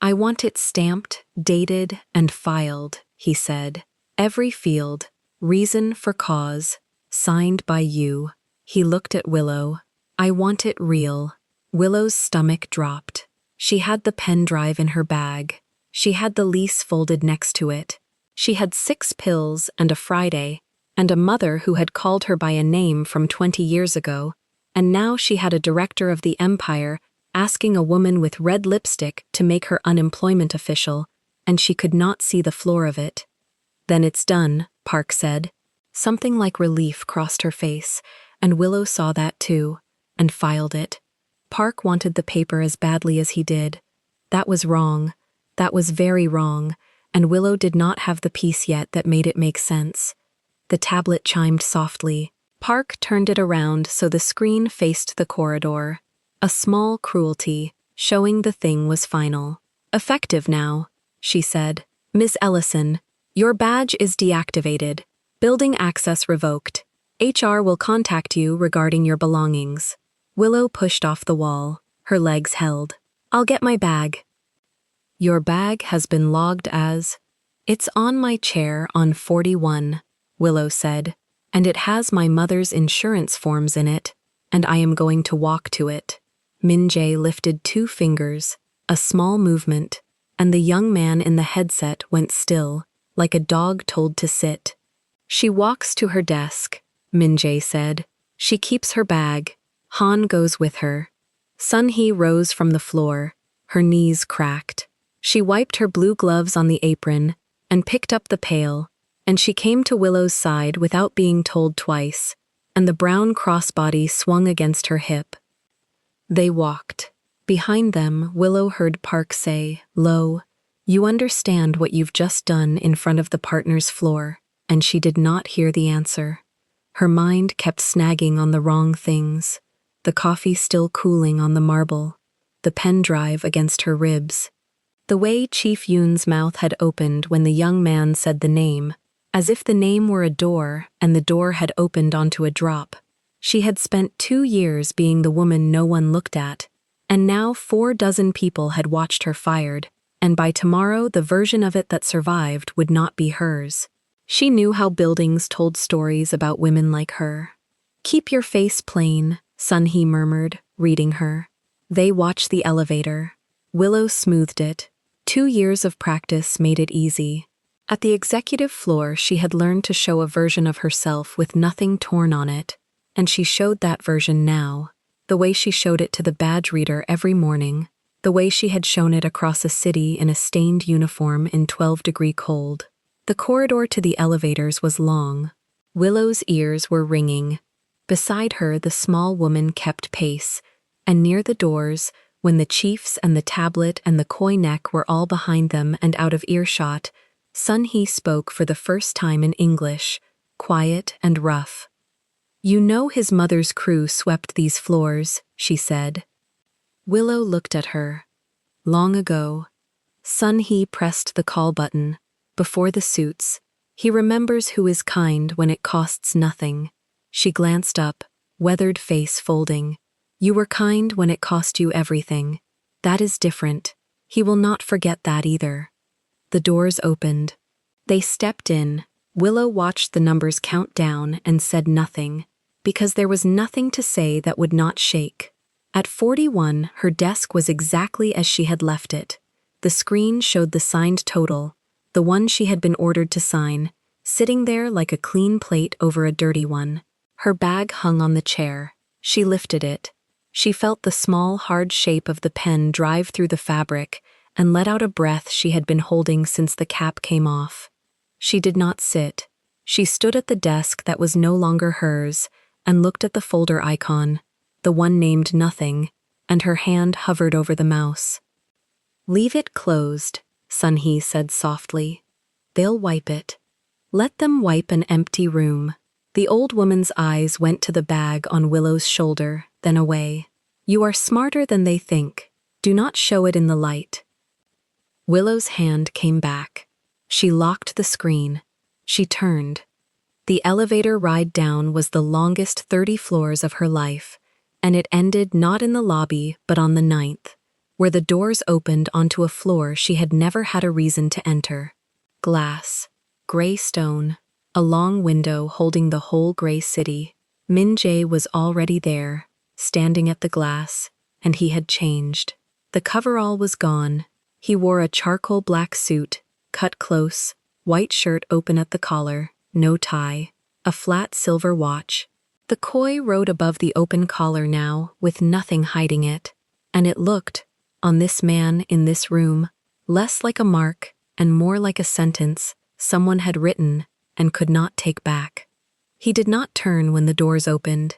"I want it stamped, dated, and filed," he said. "Every field, reason for cause, signed by you." He looked at Willow. "I want it real." Willow's stomach dropped. She had the pen drive in her bag. She had the lease folded next to it. She had 6 pills and a Friday, and a mother who had called her by a name from 20 years ago, and now she had a director of the empire asking a woman with red lipstick to make her unemployment official, and she could not see the floor of it. "Then it's done," Park said. Something like relief crossed her face, and Willow saw that too, and filed it. Park wanted the paper as badly as he did. That was wrong. That was very wrong, and Willow did not have the piece yet that made it make sense. The tablet chimed softly. Park turned it around so the screen faced the corridor. A small cruelty, showing the thing was final. "Effective now," she said. "Miss Ellison, your badge is deactivated. Building access revoked. HR will contact you regarding your belongings." Willow pushed off the wall. Her legs held. "I'll get my bag." "Your bag has been logged as—" "It's on my chair on 41, Willow said, "and it has my mother's insurance forms in it, and I am going to walk to it." Min-jae lifted 2 fingers, a small movement, and the young man in the headset went still, like a dog told to sit. "She walks to her desk," Min-jae said. "She keeps her bag. Han goes with her." Sun-hee rose from the floor, her knees cracked. She wiped her blue gloves on the apron and picked up the pail, and she came to Willow's side without being told twice, and the brown crossbody swung against her hip. They walked. Behind them, Willow heard Park say, low, "You understand what you've just done in front of the partner's floor," and she did not hear the answer. Her mind kept snagging on the wrong things. The coffee still cooling on the marble, the pen drive against her ribs. The way Chief Yoon's mouth had opened when the young man said the name, as if the name were a door and the door had opened onto a drop. She had spent 2 years being the woman no one looked at, and now 4 dozen people had watched her fired, and by tomorrow the version of it that survived would not be hers. She knew how buildings told stories about women like her. "Keep your face plain," Sun-hee murmured, reading her. They watched the elevator. Willow smoothed it. 2 years of practice made it easy. At the executive floor, she had learned to show a version of herself with nothing torn on it, and she showed that version now, the way she showed it to the badge reader every morning, the way she had shown it across a city in a stained uniform in 12-degree cold. The corridor to the elevators was long. Willow's ears were ringing. Beside her, the small woman kept pace, and near the doors, when the chiefs and the tablet and the koi neck were all behind them and out of earshot, Sun-hee spoke for the first time in English, quiet and rough. "You know his mother's crew swept these floors," she said. Willow looked at her. Long ago. Sun-hee pressed the call button. Before the suits. He remembers who is kind when it costs nothing. She glanced up, weathered face folding. "You were kind when it cost you everything. That is different. He will not forget that either." The doors opened. They stepped in. Willow watched the numbers count down and said nothing, because there was nothing to say that would not shake. At 41, her desk was exactly as she had left it. The screen showed the signed total, the one she had been ordered to sign, sitting there like a clean plate over a dirty one. Her bag hung on the chair. She lifted it. She felt the small, hard shape of the pen drive through the fabric and let out a breath she had been holding since the cap came off. She did not sit. She stood at the desk that was no longer hers and looked at the folder icon, the one named Nothing, and her hand hovered over the mouse. "Leave it closed," Sun-hee said softly. "They'll wipe it. Let them wipe an empty room." The old woman's eyes went to the bag on Willow's shoulder, then away. "You are smarter than they think. Do not show it in the light." Willow's hand came back. She locked the screen. She turned. The elevator ride down was the longest 30 floors of her life, and it ended not in the lobby but on the 9th, where the doors opened onto a floor she had never had a reason to enter. Glass, gray stone, a long window holding the whole gray city. Min-jae was already there, standing at the glass, and he had changed. The coverall was gone. He wore a charcoal black suit, cut close, white shirt open at the collar, no tie, a flat silver watch. The koi rode above the open collar now, with nothing hiding it, and it looked, on this man in this room, less like a mark and more like a sentence someone had written and could not take back. He did not turn when the doors opened.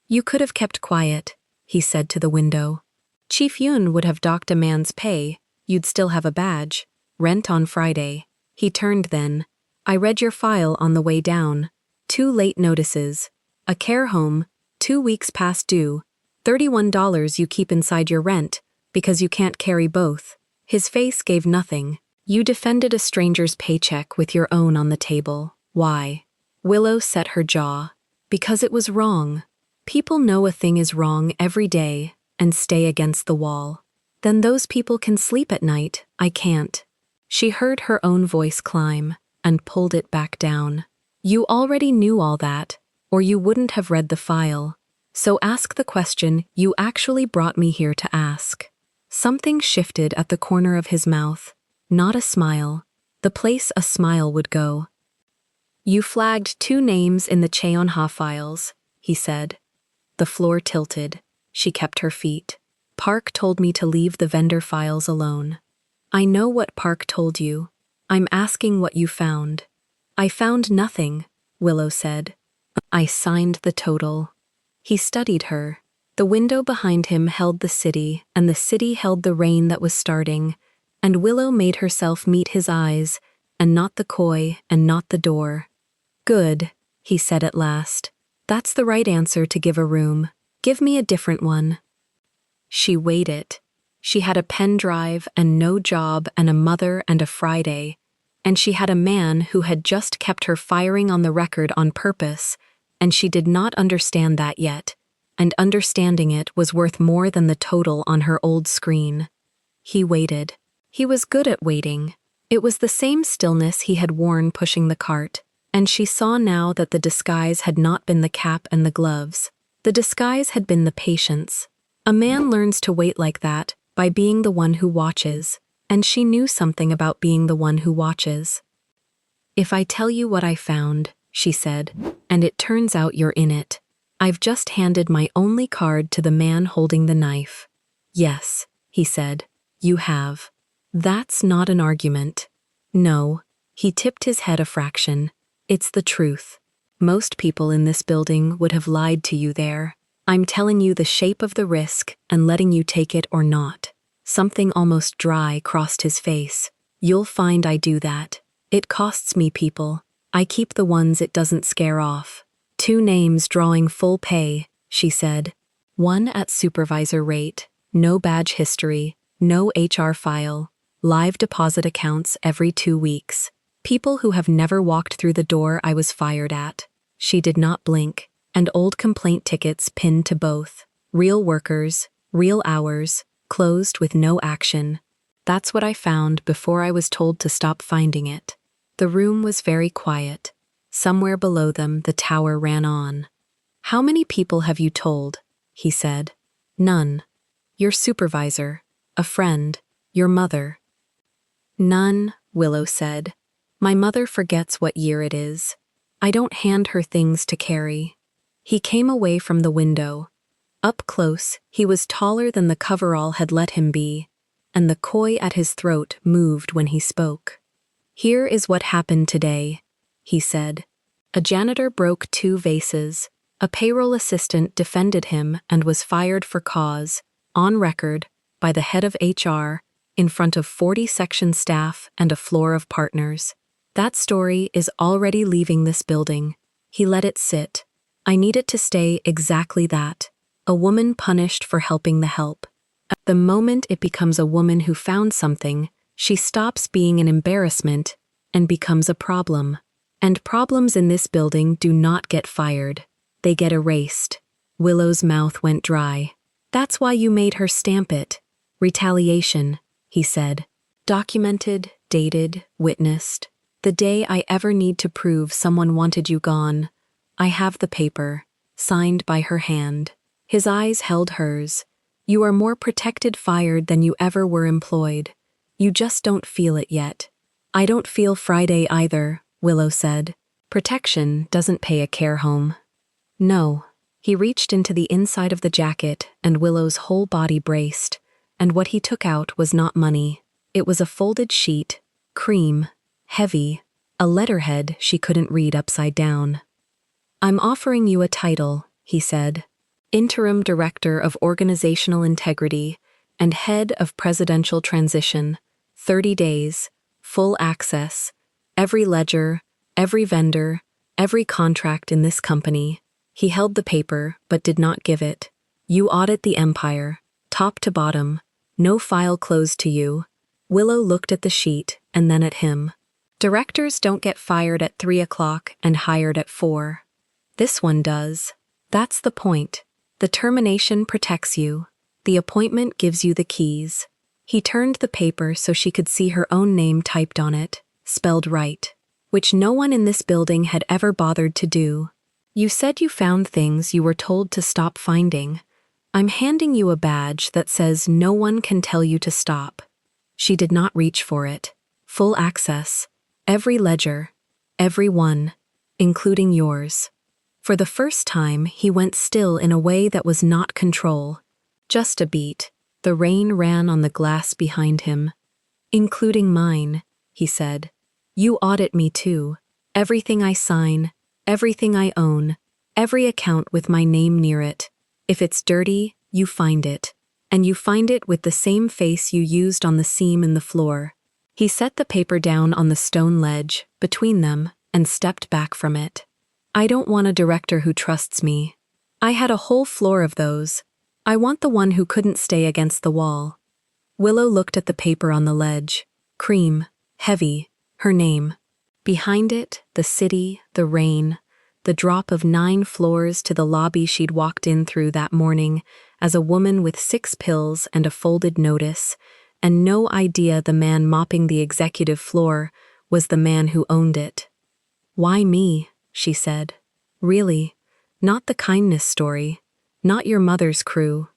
"You could have kept quiet," he said to the window. "Chief Yun would have docked a man's pay. You'd still have a badge. Rent on Friday." He turned then. "I read your file on the way down. 2 late notices. A care home, 2 weeks past due. $31 you keep inside your rent, because you can't carry both." His face gave nothing. "You defended a stranger's paycheck with your own on the table. Why?" Willow set her jaw. "Because it was wrong. People know a thing is wrong every day and stay against the wall. Then those people can sleep at night. I can't." She heard her own voice climb and pulled it back down. "You already knew all that, or you wouldn't have read the file. So ask the question you actually brought me here to ask." Something shifted at the corner of his mouth. Not a smile. The place a smile would go. "You flagged 2 names in the Cheonha files," he said. The floor tilted. She kept her feet. "Park told me to leave the vendor files alone." "I know what Park told you. I'm asking what you found." "I found nothing," Willow said. "I signed the total." He studied her. The window behind him held the city, and the city held the rain that was starting, and Willow made herself meet his eyes, and not the koi, and not the door. "Good," he said at last. "That's the right answer to give a room. Give me a different one." She weighed it. She had a pen drive and no job and a mother and a Friday, and she had a man who had just kept her firing on the record on purpose, and she did not understand that yet, and understanding it was worth more than the total on her old screen. He waited. He was good at waiting. It was the same stillness he had worn pushing the cart, and she saw now that the disguise had not been the cap and the gloves. The disguise had been the patience. A man learns to wait like that by being the one who watches, and she knew something about being the one who watches. "If I tell you what I found," she said, "and it turns out you're in it, I've just handed my only card to the man holding the knife." "Yes," he said, "you have. That's not an argument." "No." He tipped his head a fraction. "It's the truth. Most people in this building would have lied to you there. I'm telling you the shape of the risk and letting you take it or not." Something almost dry crossed his face. "You'll find I do that. It costs me people. I keep the ones it doesn't scare off." "2 names drawing full pay," she said. "One at supervisor rate, no badge history, no HR file, live deposit accounts every 2 weeks. People who have never walked through the door I was fired at." She did not blink, and old complaint tickets pinned to both. Real workers, real hours, closed with no action. That's what I found before I was told to stop finding it. The room was very quiet. Somewhere below them, the tower ran on. "How many people have you told?" he said. "None. Your supervisor, a friend, your mother." "None," Willow said. "My mother forgets what year it is. I don't hand her things to carry." He came away from the window. Up close, he was taller than the coverall had let him be, and the koi at his throat moved when he spoke. "Here is what happened today," he said. "A janitor broke 2 vases. A payroll assistant defended him and was fired for cause, on record, by the head of HR, in front of 40 section staff and a floor of partners. That story is already leaving this building." He let it sit. "I need it to stay exactly that. A woman punished for helping the help. The moment it becomes a woman who found something, she stops being an embarrassment and becomes a problem. And problems in this building do not get fired. They get erased." Willow's mouth went dry. "That's why you made her stamp it. Retaliation," he said. "Documented, dated, witnessed. The day I ever need to prove someone wanted you gone, I have the paper, signed by her hand." His eyes held hers. "You are more protected fired than you ever were employed. You just don't feel it yet." "I don't feel Friday either," Willow said. "Protection doesn't pay a care home." "No." He reached into the inside of the jacket and Willow's whole body braced, and what he took out was not money. It was a folded sheet, cream, heavy, a letterhead she couldn't read upside down. "I'm offering you a title," he said. "Interim Director of Organizational Integrity and Head of Presidential Transition. 30 days, full access, every ledger, every vendor, every contract in this company." He held the paper, but did not give it. "You audit the empire, top to bottom, no file closed to you." Willow looked at the sheet and then at him. "Directors don't get fired at 3 o'clock and hired at 4. This one does. That's the point. The termination protects you. The appointment gives you the keys." He turned the paper so she could see her own name typed on it, spelled right, which no one in this building had ever bothered to do. "You said you found things you were told to stop finding. I'm handing you a badge that says no one can tell you to stop." She did not reach for it. "Full access. Every ledger. Every one. Including yours." For the first time, he went still in a way that was not control. Just a beat. The rain ran on the glass behind him. "Including mine," he said. "You audit me too. Everything I sign, everything I own, every account with my name near it. If it's dirty, you find it. And you find it with the same face you used on the seam in the floor." He set the paper down on the stone ledge, between them, and stepped back from it. "I don't want a director who trusts me. I had a whole floor of those. I want the one who couldn't stay against the wall." Willow looked at the paper on the ledge. Cream, heavy, her name. Behind it, the city, the rain, the drop of 9 floors to the lobby she'd walked in through that morning as a woman with 6 pills and a folded notice, and no idea the man mopping the executive floor was the man who owned it. "Why me?" she said. "Really? Not the kindness story. Not your mother's crew."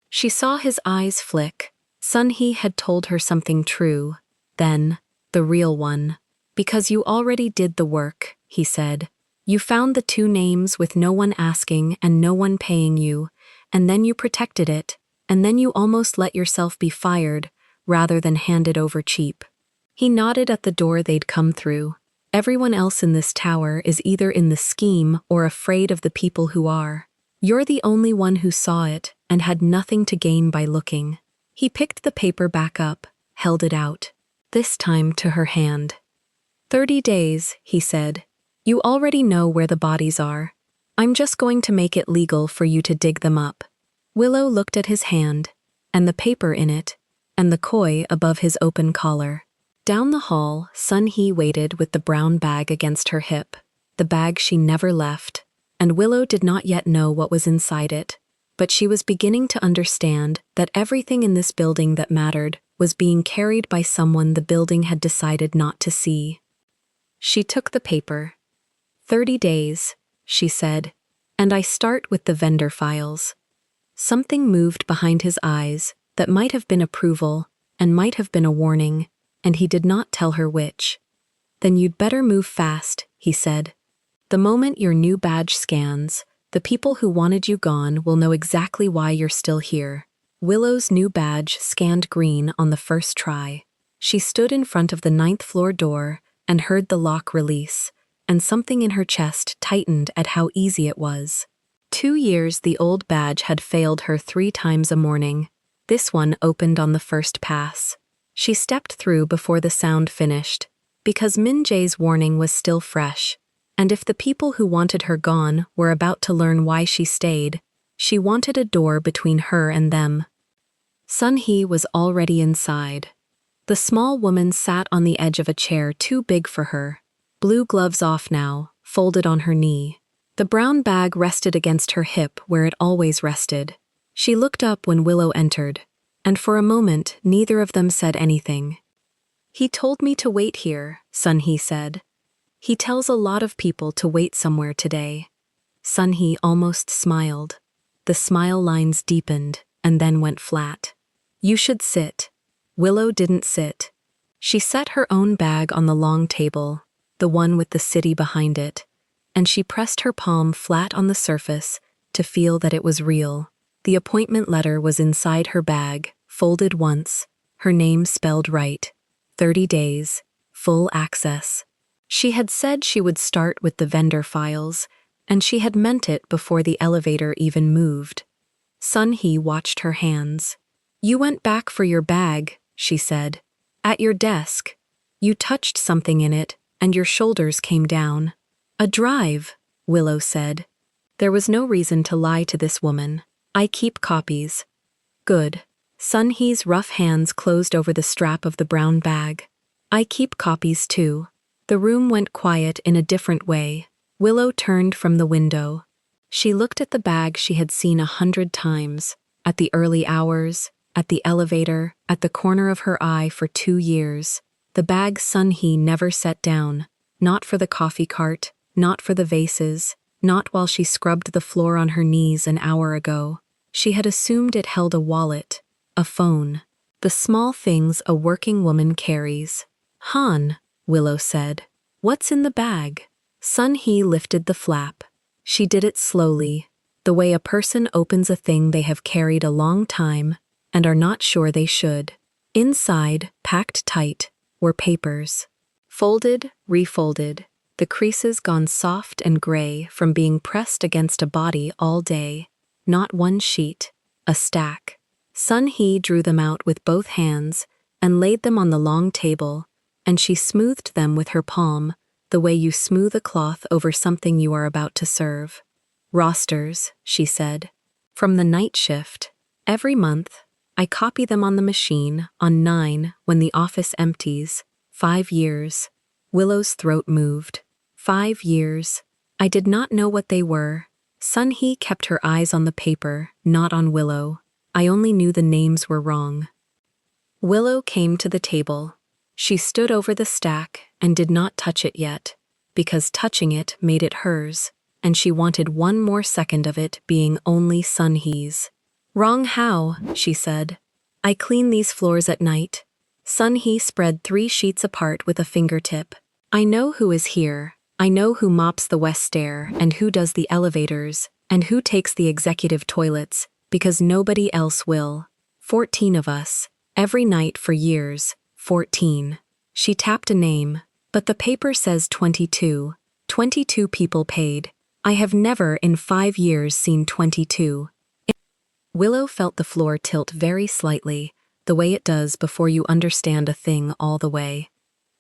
She saw his eyes flick. Sun-hee had told her something true. Then, the real one. "Because you already did the work," he said. "You found the two names with no one asking and no one paying you, and then you protected it, and then you almost let yourself be fired rather than handed over cheap." He nodded at the door they'd come through. "Everyone else in this tower is either in the scheme or afraid of the people who are. You're the only one who saw it and had nothing to gain by looking." He picked the paper back up, held it out, this time to her hand. 30 days, he said. "You already know where the bodies are. I'm just going to make it legal for you to dig them up." Willow looked at his hand, and the paper in it, and the koi above his open collar. Down the hall, Sun-hee waited with the brown bag against her hip, the bag she never left, and Willow did not yet know what was inside it, but she was beginning to understand that everything in this building that mattered was being carried by someone the building had decided not to see. She took the paper. 30 days, she said, and I start with the vendor files. Something moved behind his eyes that might have been approval and might have been a warning, and he did not tell her which. "Then you'd better move fast," he said. "The moment your new badge scans, the people who wanted you gone will know exactly why you're still here." Willow's new badge scanned green on the first try. She stood in front of the 9th floor door and heard the lock release, and something in her chest tightened at how easy it was. 2 years the old badge had failed her 3 times a morning. This one opened on the first pass. She stepped through before the sound finished, because Min-jae's warning was still fresh, and if the people who wanted her gone were about to learn why she stayed, she wanted a door between her and them. Sun-hee was already inside. The small woman sat on the edge of a chair too big for her, blue gloves off now, folded on her knee. The brown bag rested against her hip where it always rested. She looked up when Willow entered, and for a moment neither of them said anything. "He told me to wait here," Sun-hee said. "He tells a lot of people to wait somewhere today." Sun-hee almost smiled. The smile lines deepened and then went flat. "You should sit." Willow didn't sit. She set her own bag on the long table, the one with the city behind it, and she pressed her palm flat on the surface to feel that it was real. The appointment letter was inside her bag, folded once, her name spelled right. 30 days, full access. She had said she would start with the vendor files, and she had meant it before the elevator even moved. Sun-hee watched her hands. "You went back for your bag," she said. "At your desk. You touched something in it, and your shoulders came down." "A drive," Willow said. There was no reason to lie to this woman. "I keep copies." "Good." Sun-hee's rough hands closed over the strap of the brown bag. "I keep copies too." The room went quiet in a different way. Willow turned from the window. She looked at the bag she had seen 100 times, at the early hours, at the elevator, at the corner of her eye for 2 years. The bag Sun-hee never set down, not for the coffee cart, not for the vases, not while she scrubbed the floor on her knees an hour ago. She had assumed it held a wallet, a phone, the small things a working woman carries. "Han," Willow said. "What's in the bag?" Sun-hee lifted the flap. She did it slowly, the way a person opens a thing they have carried a long time and are not sure they should. Inside, packed tight, were papers. Folded, refolded, the creases gone soft and gray from being pressed against a body all day. Not one sheet, a stack. Sun-hee drew them out with both hands and laid them on the long table, and she smoothed them with her palm, the way you smooth a cloth over something you are about to serve. "Rosters," she said. "From the night shift. Every month, I copy them on the machine on 9 when the office empties. 5 years. Willow's throat moved. 5 years. I did not know what they were. Sun-hee kept her eyes on the paper, not on Willow. I only knew the names were wrong. Willow came to the table. She stood over the stack and did not touch it yet, because touching it made it hers, and she wanted one more second of it being only Sun-hee's. "Wrong how," she said. "I clean these floors at night." Sun-hee spread 3 sheets apart with a fingertip. "I know who is here. I know who mops the west stair, and who does the elevators, and who takes the executive toilets, because nobody else will. 14 of us, every night for years, 14. She tapped a name, but the paper says 22. 22 people paid. I have never in 5 years seen 22. Willow felt the floor tilt very slightly, the way it does before you understand a thing all the way.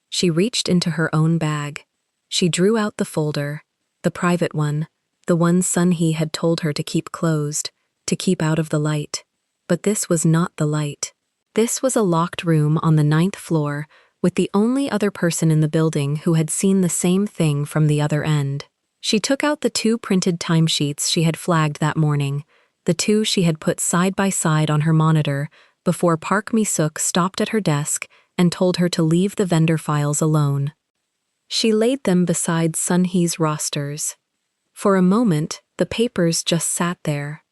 She reached into her own bag. She drew out the folder, the private one, the one Sun-hee had told her to keep closed, to keep out of the light. But this was not the light. This was a locked room on the 9th floor, with the only other person in the building who had seen the same thing from the other end. She took out the 2 printed timesheets she had flagged that morning, the 2 she had put side by side on her monitor before Park Mi-suk stopped at her desk and told her to leave the vendor files alone. She laid them beside Sun-hee's rosters. For a moment, the papers just sat there.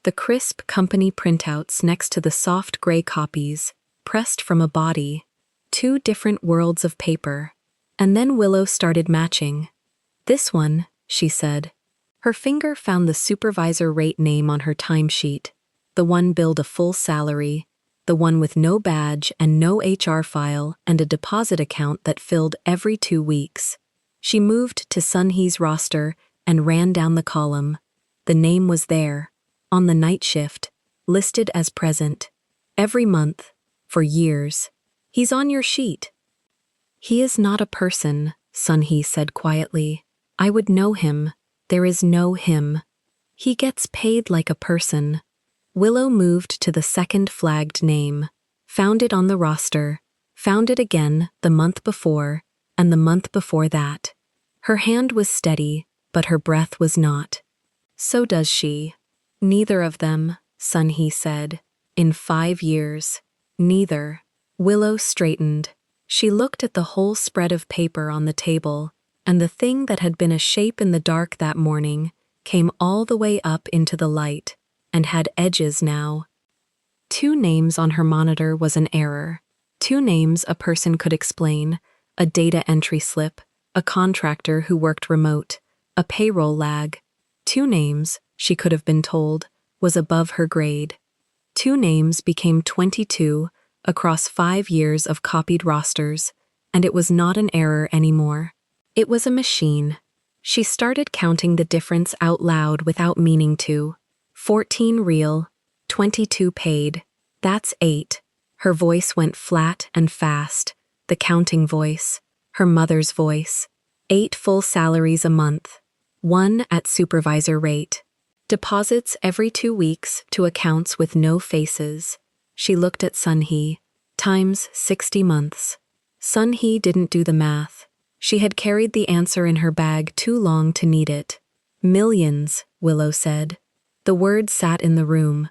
The crisp company printouts next to the soft gray copies, pressed from a body. 2 different worlds of paper. And then Willow started matching. "This one," she said. Her finger found the supervisor rate name on her timesheet, the one billed a full salary, the one with no badge and no HR file and a deposit account that filled every 2 weeks. She moved to Sun-hee's roster and ran down the column. The name was there, on the night shift, listed as present. Every month, for years. "He's on your sheet." "He is not a person," Sun-hee said quietly. "I would know him. There is no him. He gets paid like a person." Willow moved to the second flagged name, found it on the roster, found it again the month before, and the month before that. Her hand was steady, but her breath was not. "So does she." "Neither of them," Sun-hee said. "In 5 years. Neither." Willow straightened. She looked at the whole spread of paper on the table, and the thing that had been a shape in the dark that morning came all the way up into the light, and had edges now. 2 names on her monitor was an error. 2 names a person could explain, a data entry slip, a contractor who worked remote, a payroll lag. 2 names, she could have been told, was above her grade. 2 names became 22 across 5 years of copied rosters, and it was not an error anymore. It was a machine. She started counting the difference out loud without meaning to. 14 real, 22 paid. That's 8. Her voice went flat and fast, the counting voice, her mother's voice. 8 full salaries a month. 1 at supervisor rate. Deposits every 2 weeks to accounts with no faces. She looked at Sun-hee. Times 60 months. Sun-hee didn't do the math. She had carried the answer in her bag too long to need it. "Millions," Willow said. The word sat in the room.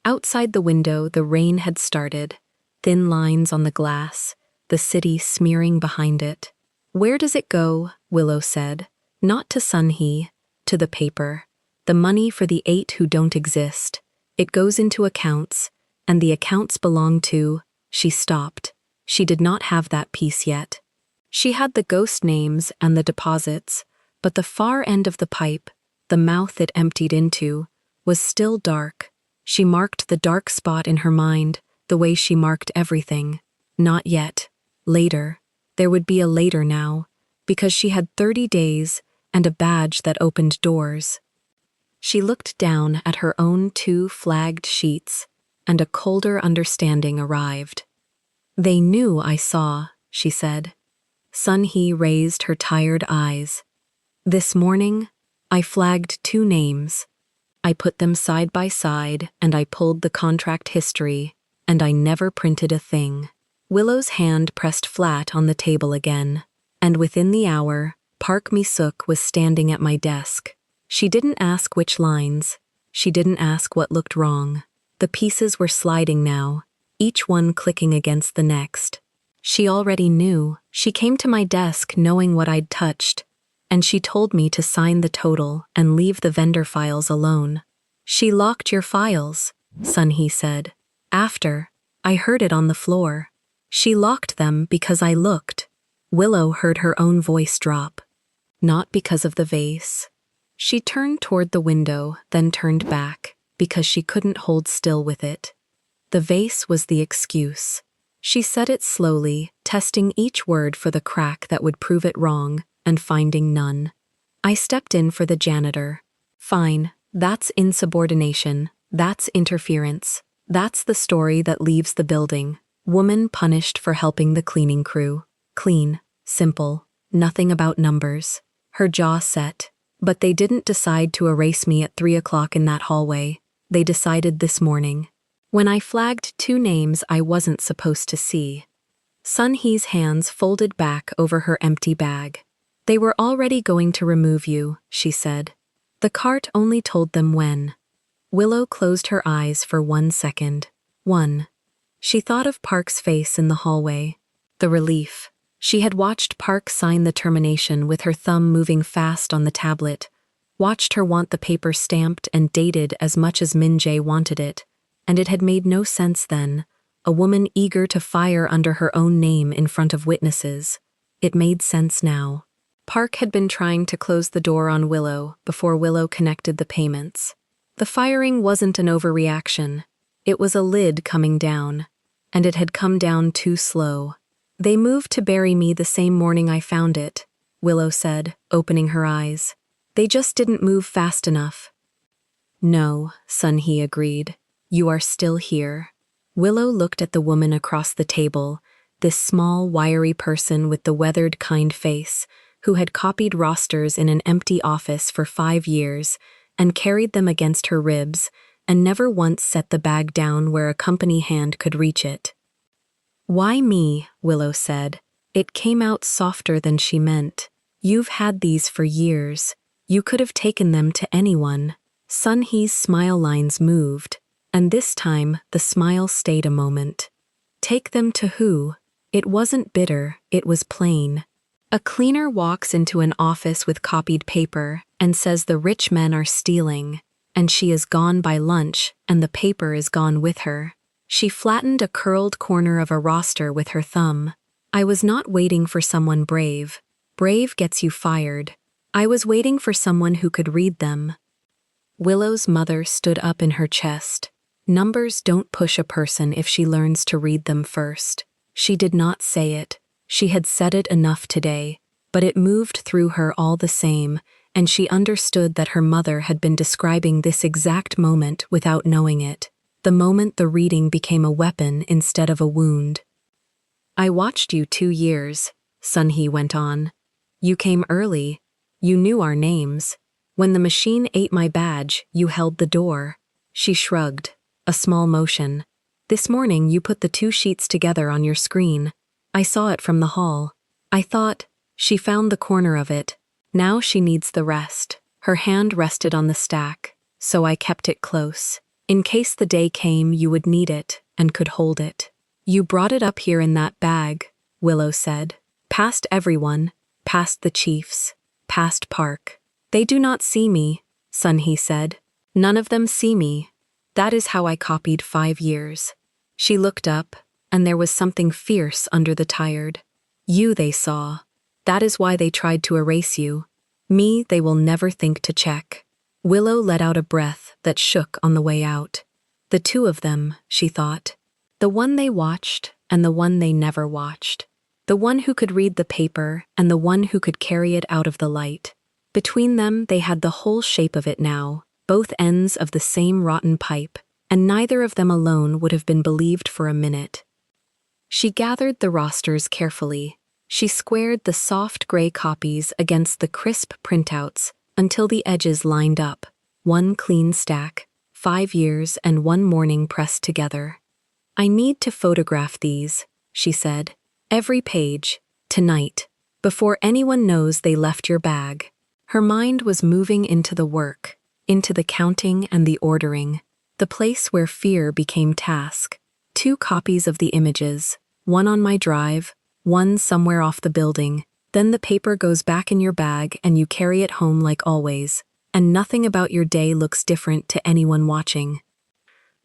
Outside the window, the rain had started, thin lines on the glass, the city smearing behind it. "Where does it go?" Willow said. "Not to Sun-hee, to the paper. The money for the 8 who don't exist. It goes into accounts, and the accounts belong to..." She stopped. She did not have that piece yet. She had the ghost names and the deposits, but the far end of the pipe, the mouth it emptied into, was still dark. She marked the dark spot in her mind the way she marked everything. Not yet. Later. There would be a later now, because she had 30 days and a badge that opened doors. She looked down at her own 2 flagged sheets, and a colder understanding arrived. "They knew I saw," she said. Sun-hee raised her tired eyes. "This morning, I flagged 2 names. I put them side by side, and I pulled the contract history, and I never printed a thing." Willow's hand pressed flat on the table again, and within the hour, Park Mi-suk was standing at my desk. She didn't ask which lines. She didn't ask what looked wrong. The pieces were sliding now. each one clicking against the next. She already knew. She came to my desk knowing what I'd touched, and she told me to sign the total and leave the vendor files alone. She locked your files, Sun-hee said. After, I heard it on the floor. She locked them because I looked. Willow heard her own voice drop. Not because of the vase. She turned toward the window, then turned back, because she couldn't hold still with it. The vase was the excuse. She said it slowly, testing each word for the crack that would prove it wrong, and finding none. I stepped in for the janitor. Fine, that's insubordination, that's interference. That's the story that leaves the building. Woman punished for helping the cleaning crew. Clean, simple, nothing about numbers. Her jaw set. But they didn't decide to erase me at 3 o'clock in that hallway. They decided this morning. When I flagged 2 names I wasn't supposed to see. Sun-hee's hands folded back over her empty bag. They were already going to remove you, she said. The cart only told them when. Willow closed her eyes for 1 second. She thought of Park's face in the hallway. The relief. She had watched Park sign the termination with her thumb moving fast on the tablet, watched her want the paper stamped and dated as much as Min-jae wanted it, and it had made no sense then, a woman eager to fire under her own name in front of witnesses. It made sense now. Park had been trying to close the door on Willow before Willow connected the payments. The firing wasn't an overreaction. It was a lid coming down, and it had come down too slow. They moved to bury me the same morning I found it, Willow said, opening her eyes. They just didn't move fast enough. No, Sun-hee agreed. You are still here. Willow looked at the woman across the table, this small, wiry person with the weathered, kind face, who had copied rosters in an empty office for 5 years and carried them against her ribs and never once set the bag down where a company hand could reach it. Why me? Willow said. It came out softer than she meant. You've had these for years. You could have taken them to anyone. Sun-hee's smile lines moved, and this time the smile stayed a moment. Take them to who? It wasn't bitter, it was plain. A cleaner walks into an office with copied paper and says the rich men are stealing, and she is gone by lunch and the paper is gone with her. She flattened a curled corner of a roster with her thumb. I was not waiting for someone brave. Brave gets you fired. I was waiting for someone who could read them. Willow's mother stood up in her chest. Numbers don't push a person if she learns to read them first. She did not say it. She had said it enough today, but it moved through her all the same, and she understood that her mother had been describing this exact moment without knowing it, the moment the reading became a weapon instead of a wound. I watched you 2 years, Sun-hee went on. You came early. You knew our names. When the machine ate my badge, you held the door. She shrugged, a small motion. This morning you put the 2 sheets together on your screen. I saw it from the hall. I thought, she found the corner of it. Now she needs the rest. Her hand rested on the stack, so I kept it close. In case the day came you would need it and could hold it. You brought it up here in that bag, Willow said. Past everyone, past the chiefs, past Park. They do not see me, Sun-hee said. None of them see me. That is how I copied 5 years. She looked up, and there was something fierce under the tired. You they saw. That is why they tried to erase you. Me they will never think to check. Willow let out a breath that shook on the way out. The 2 of them, she thought. The one they watched and the one they never watched. The one who could read the paper and the one who could carry it out of the light. Between them they had the whole shape of it now, both ends of the same rotten pipe, and neither of them alone would have been believed for a minute. She gathered the rosters carefully. She squared the soft gray copies against the crisp printouts until the edges lined up, 1 clean stack, 5 years and 1 morning pressed together. I need to photograph these, she said. Every page, tonight, before anyone knows they left your bag. Her mind was moving into the work, into the counting and the ordering, the place where fear became task. 2 copies of the images, one on my drive, one somewhere off the building. Then the paper goes back in your bag and you carry it home like always, and nothing about your day looks different to anyone watching.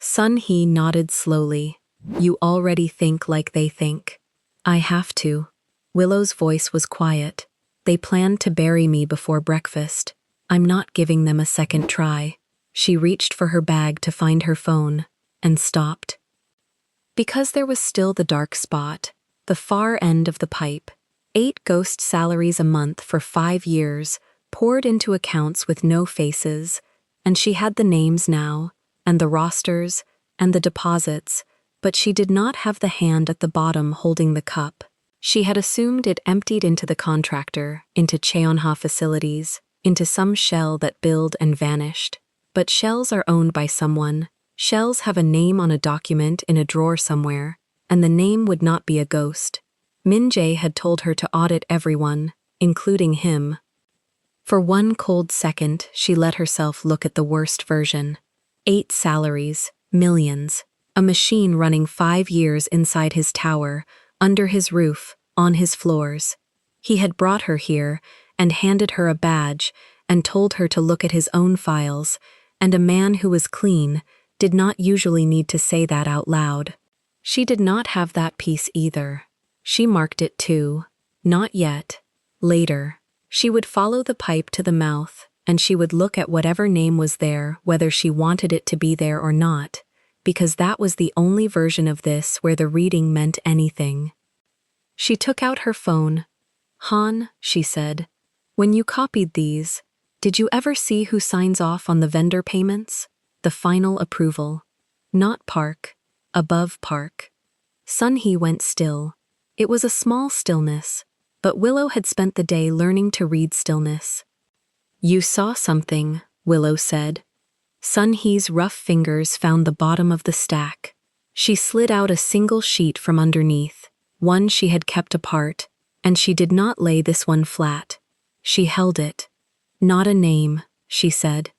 Sun-hee nodded slowly. You already think like they think. I have to. Willow's voice was quiet. They planned to bury me before breakfast. I'm not giving them a second try. She reached for her bag to find her phone, and stopped. Because there was still the dark spot, the far end of the pipe, 8 ghost salaries a month for 5 years, poured into accounts with no faces, and she had the names now, and the rosters, and the deposits, but she did not have the hand at the bottom holding the cup. She had assumed it emptied into the contractor, into Cheonha facilities, into some shell that billed and vanished. But shells are owned by someone. Shells have a name on a document in a drawer somewhere, and the name would not be a ghost. Min-jae had told her to audit everyone, including him. For one cold second, she let herself look at the worst version. 8 salaries, millions, a machine running 5 years inside his tower, under his roof, on his floors. He had brought her here and handed her a badge and told her to look at his own files, and a man who was clean did not usually need to say that out loud. She did not have that peace either. She marked it too. Not yet. Later. She would follow the pipe to the mouth, and she would look at whatever name was there, whether she wanted it to be there or not, because that was the only version of this where the reading meant anything. She took out her phone. Han, she said, when you copied these, did you ever see who signs off on the vendor payments? The final approval. Not Park. Above Park. Sun-hee went still. It was a small stillness, but Willow had spent the day learning to read stillness. You saw something, Willow said. Sun-hee's rough fingers found the bottom of the stack. She slid out a single sheet from underneath, one she had kept apart, and she did not lay this one flat. She held it. Not a name, she said.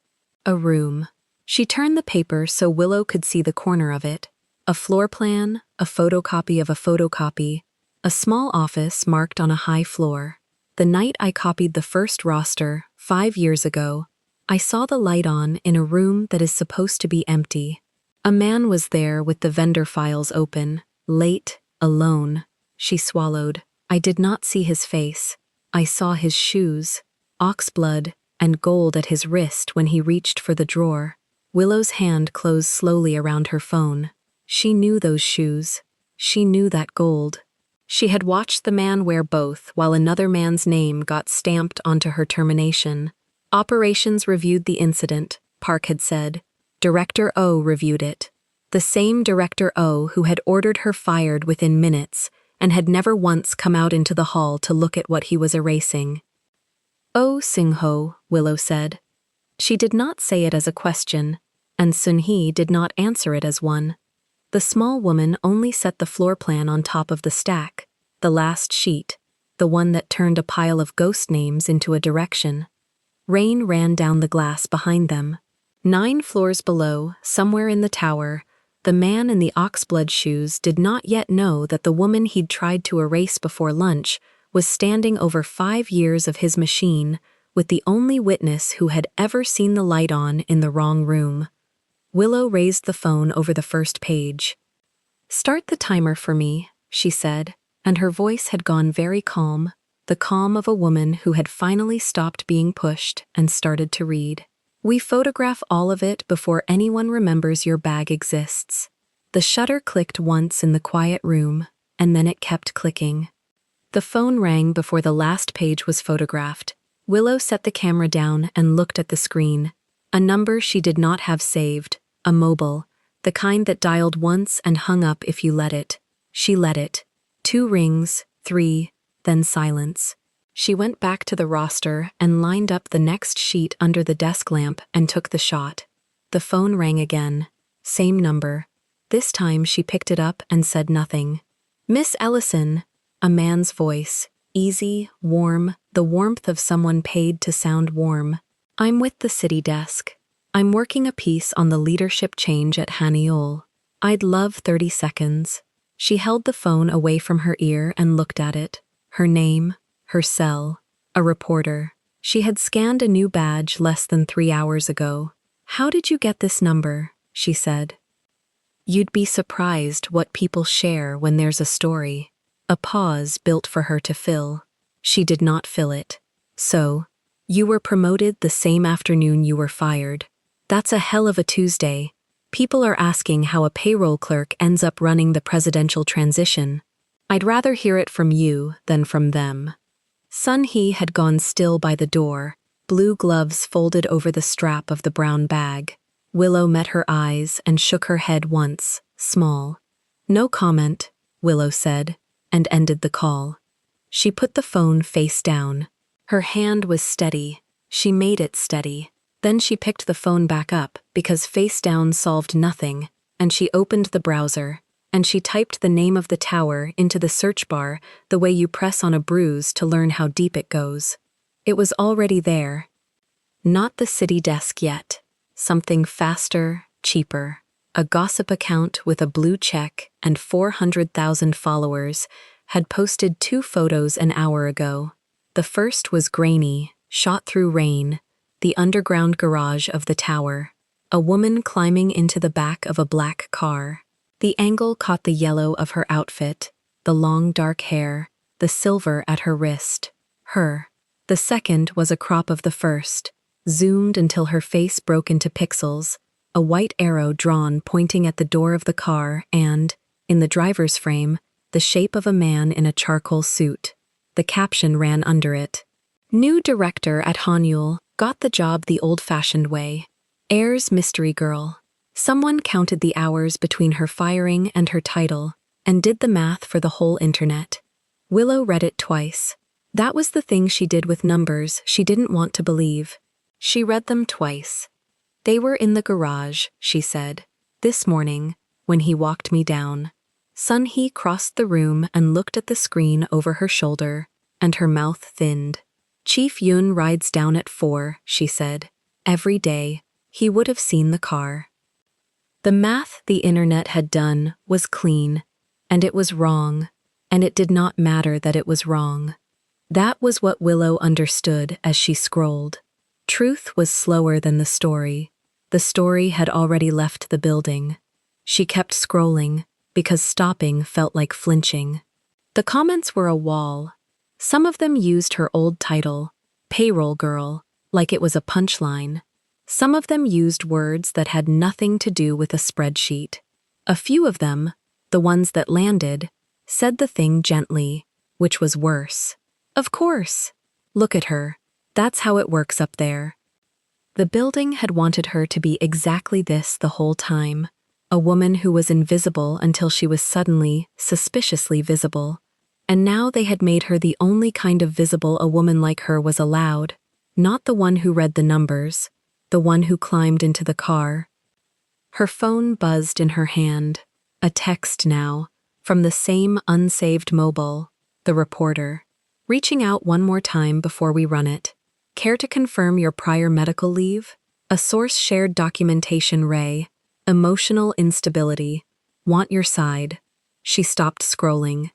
A room. She turned the paper so Willow could see the corner of it. A floor plan, a photocopy of a photocopy, a small office marked on a high floor. The night I copied the first roster, 5 years ago, I saw the light on in a room that is supposed to be empty. A man was there with the vendor files open, late, alone. She swallowed. I did not see his face. I saw his shoes, oxblood, and gold at his wrist when he reached for the drawer. Willow's hand closed slowly around her phone. She knew those shoes. She knew that gold. She had watched the man wear both while another man's name got stamped onto her termination. Operations reviewed the incident, Park had said. Director O reviewed it. The same Director O who had ordered her fired within minutes and had never once come out into the hall to look at what he was erasing. Oh, Sing-ho, Willow said. She did not say it as a question, and Sun-hee did not answer it as one. The small woman only set the floor plan on top of the stack, the last sheet, the one that turned a pile of ghost names into a direction. Rain ran down the glass behind them. 9 floors below, somewhere in the tower, the man in the oxblood shoes did not yet know that the woman he'd tried to erase before lunch was standing over 5 years of his machine with the only witness who had ever seen the light on in the wrong room. Willow raised the phone over the first page. Start the timer for me, she said, and her voice had gone very calm, the calm of a woman who had finally stopped being pushed and started to read. We photograph all of it before anyone remembers your bag exists. The shutter clicked once in the quiet room, and then it kept clicking. The phone rang before the last page was photographed. Willow set the camera down and looked at the screen. A number she did not have saved, a mobile, the kind that dialed once and hung up if you let it. She let it. 2 rings, 3, then silence. She went back to the roster and lined up the next sheet under the desk lamp and took the shot. The phone rang again. Same number. This time she picked it up and said nothing. Miss Ellison, a man's voice, easy, warm, the warmth of someone paid to sound warm. I'm with the city desk. I'm working a piece on the leadership change at Haniol. I'd love 30 seconds. She held the phone away from her ear and looked at it. Her name, her cell, a reporter. She had scanned a new badge less than 3 hours ago. How did you get this number? She said. You'd be surprised what people share when there's a story. A pause built for her to fill. She did not fill it. So, you were promoted the same afternoon you were fired. That's a hell of a Tuesday. People are asking how a payroll clerk ends up running the presidential transition. I'd rather hear it from you than from them. Sun-hee had gone still by the door, blue gloves folded over the strap of the brown bag. Willow met her eyes and shook her head once, small. No comment, Willow said, and ended the call. She put the phone face down. Her hand was steady. She made it steady. Then she picked the phone back up because face down solved nothing, and she opened the browser, and she typed the name of the tower into the search bar the way you press on a bruise to learn how deep it goes. It was already there. Not the city desk yet. Something faster, cheaper. A gossip account with a blue check and 400,000 followers had posted 2 photos an hour ago. The first was grainy, shot through rain, the underground garage of the tower. A woman climbing into the back of a black car. The angle caught the yellow of her outfit, the long dark hair, the silver at her wrist. Her. The second was a crop of the first, zoomed until her face broke into pixels, a white arrow drawn pointing at the door of the car and, in the driver's frame, the shape of a man in a charcoal suit. The caption ran under it. New director at Hanyul, got the job the old-fashioned way. Heir's mystery girl. Someone counted the hours between her firing and her title, and did the math for the whole internet. Willow read it twice. That was the thing she did with numbers she didn't want to believe. She read them twice. They were in the garage, she said. This morning, when he walked me down. Sun-hee crossed the room and looked at the screen over her shoulder, and her mouth thinned. Chief Yun rides down at 4, she said. Every day, he would have seen the car. The math the internet had done was clean, and it was wrong, and it did not matter that it was wrong. That was what Willow understood as she scrolled. Truth was slower than the story. The story had already left the building. She kept scrolling, because stopping felt like flinching. The comments were a wall. Some of them used her old title, Payroll Girl, like it was a punchline. Some of them used words that had nothing to do with a spreadsheet. A few of them, the ones that landed, said the thing gently, which was worse. Of course. Look at her. That's how it works up there. The building had wanted her to be exactly this the whole time. A woman who was invisible until she was suddenly, suspiciously visible. And now they had made her the only kind of visible a woman like her was allowed. Not the one who read the numbers. The one who climbed into the car. Her phone buzzed in her hand. A text now, from the same unsaved mobile, the reporter. Reaching out one more time before we run it. Care to confirm your prior medical leave? A source shared documentation Ray. Emotional instability. Want your side. She stopped scrolling.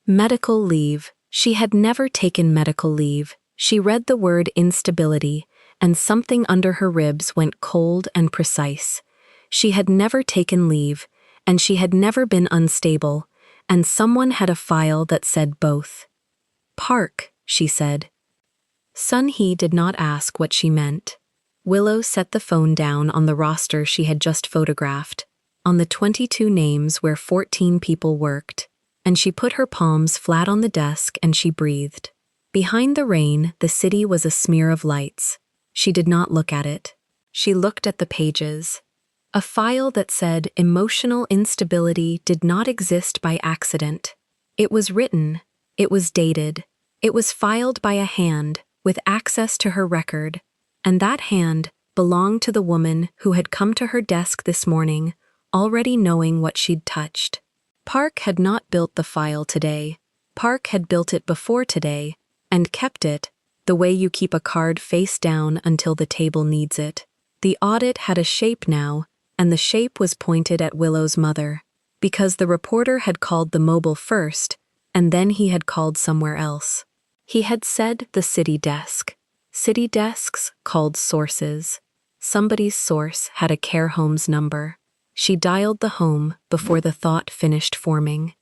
Medical leave. She had never taken medical leave. She read the word instability, and something under her ribs went cold and precise. She had never taken leave, and she had never been unstable, and someone had a file that said both. Park, she said. Sun-hee did not ask what she meant. Willow set the phone down on the roster she had just photographed, on the 22 names where 14 people worked, and she put her palms flat on the desk and she breathed. Behind the rain, the city was a smear of lights. She did not look at it. She looked at the pages. A file that said emotional instability did not exist by accident. It was written. It was dated. It was filed by a hand with access to her record, and that hand belonged to the woman who had come to her desk this morning, already knowing what she'd touched. Park had not built the file today. Park had built it before today, and kept it, the way you keep a card face down until the table needs it. The audit had a shape now, and the shape was pointed at Willow's mother, because the reporter had called the mobile first, and then he had called somewhere else. He had said the city desk. City desks called sources. Somebody's source had a care home's number. She dialed the home before the thought finished forming.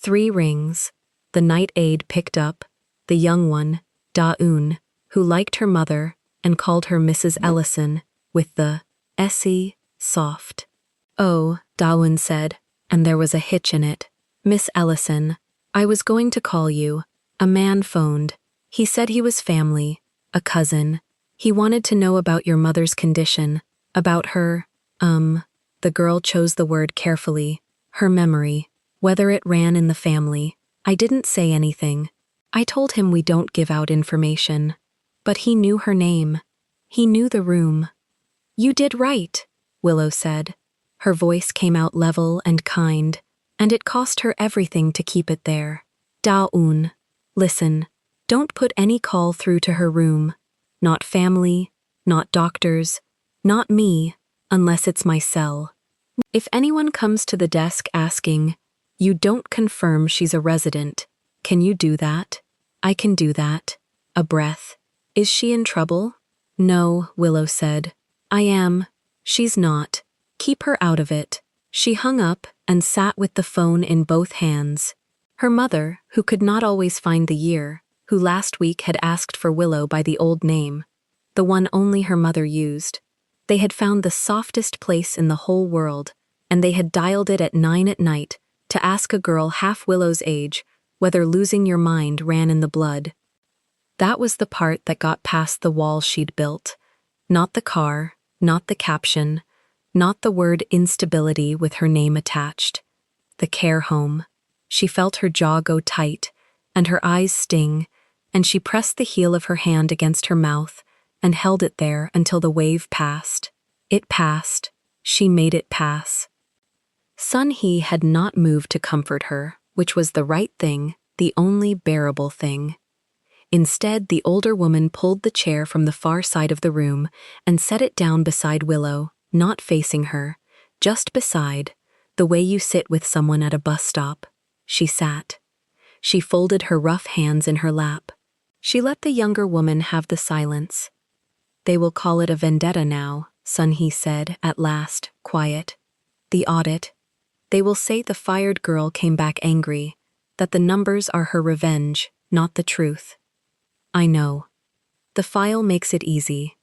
3 rings. The night aide picked up, the young one, Da-un, who liked her mother and called her Mrs. Ellison, with the S-E soft. "Oh," Da-un said, and there was a hitch in it. "Miss Ellison, I was going to call you. A man phoned. He said he was family, a cousin. He wanted to know about your mother's condition, about her, the girl chose the word carefully, her memory, whether it ran in the family. I didn't say anything. I told him we don't give out information. But he knew her name. He knew the room." "You did right," Willow said. Her voice came out level and kind, and it cost her everything to keep it there. "Da-un, listen, don't put any call through to her room. Not family, not doctors, not me, unless it's my cell. If anyone comes to the desk asking, you don't confirm she's a resident. Can you do that?" "I can do that." A breath. "Is she in trouble?" "No," Willow said. "I am. She's not. Keep her out of it." She hung up and sat with the phone in both hands. Her mother, who could not always find the year, who last week had asked for Willow by the old name, the one only her mother used. They had found the softest place in the whole world, and they had dialed it at 9 at night to ask a girl half Willow's age whether losing your mind ran in the blood. That was the part that got past the wall she'd built. Not the car, not the caption, not the word instability with her name attached. The care home. She felt her jaw go tight, and her eyes sting, and she pressed the heel of her hand against her mouth and held it there until the wave passed. It passed. She made it pass. Sun Hee had not moved to comfort her, which was the right thing, the only bearable thing. Instead, the older woman pulled the chair from the far side of the room and set it down beside Willow, not facing her, just beside, the way you sit with someone at a bus stop. She sat. She folded her rough hands in her lap. She let the younger woman have the silence. "They will call it a vendetta now," Sun Hee said, at last, quiet. "The audit. They will say the fired girl came back angry, that the numbers are her revenge, not the truth." "I know. The file makes it easy.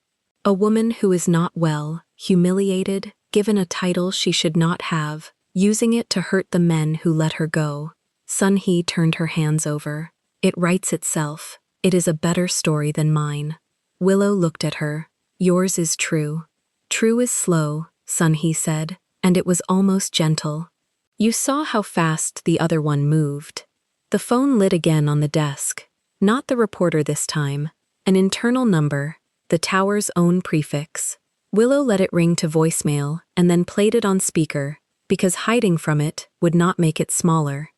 A woman who is not well, humiliated, given a title she should not have, using it to hurt the men who let her go." Sun Hee turned her hands over. "It writes itself. It is a better story than mine." Willow looked at her. "Yours is true." "True is slow," Sun Hee said, and it was almost gentle. "You saw how fast the other one moved." The phone lit again on the desk. Not the reporter this time. An internal number, the tower's own prefix. Willow let it ring to voicemail and then played it on speaker, because hiding from it would not make it smaller.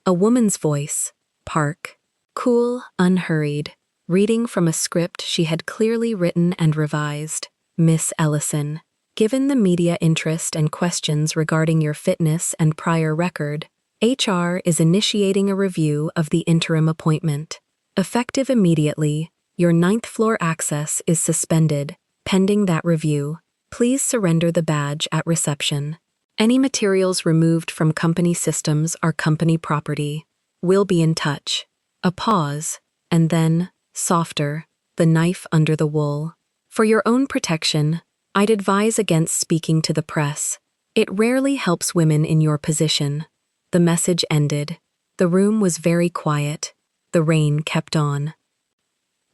A woman's voice, Park. Cool, unhurried, reading from a script she had clearly written and revised. "Miss Ellison, given the media interest and questions regarding your fitness and prior record, HR is initiating a review of the interim appointment. Effective immediately, your 9th floor access is suspended. Pending that review, please surrender the badge at reception. Any materials removed from company systems are company property. We'll be in touch." A pause, and then, softer, the knife under the wool. "For your own protection, I'd advise against speaking to the press. It rarely helps women in your position." The message ended. The room was very quiet. The rain kept on.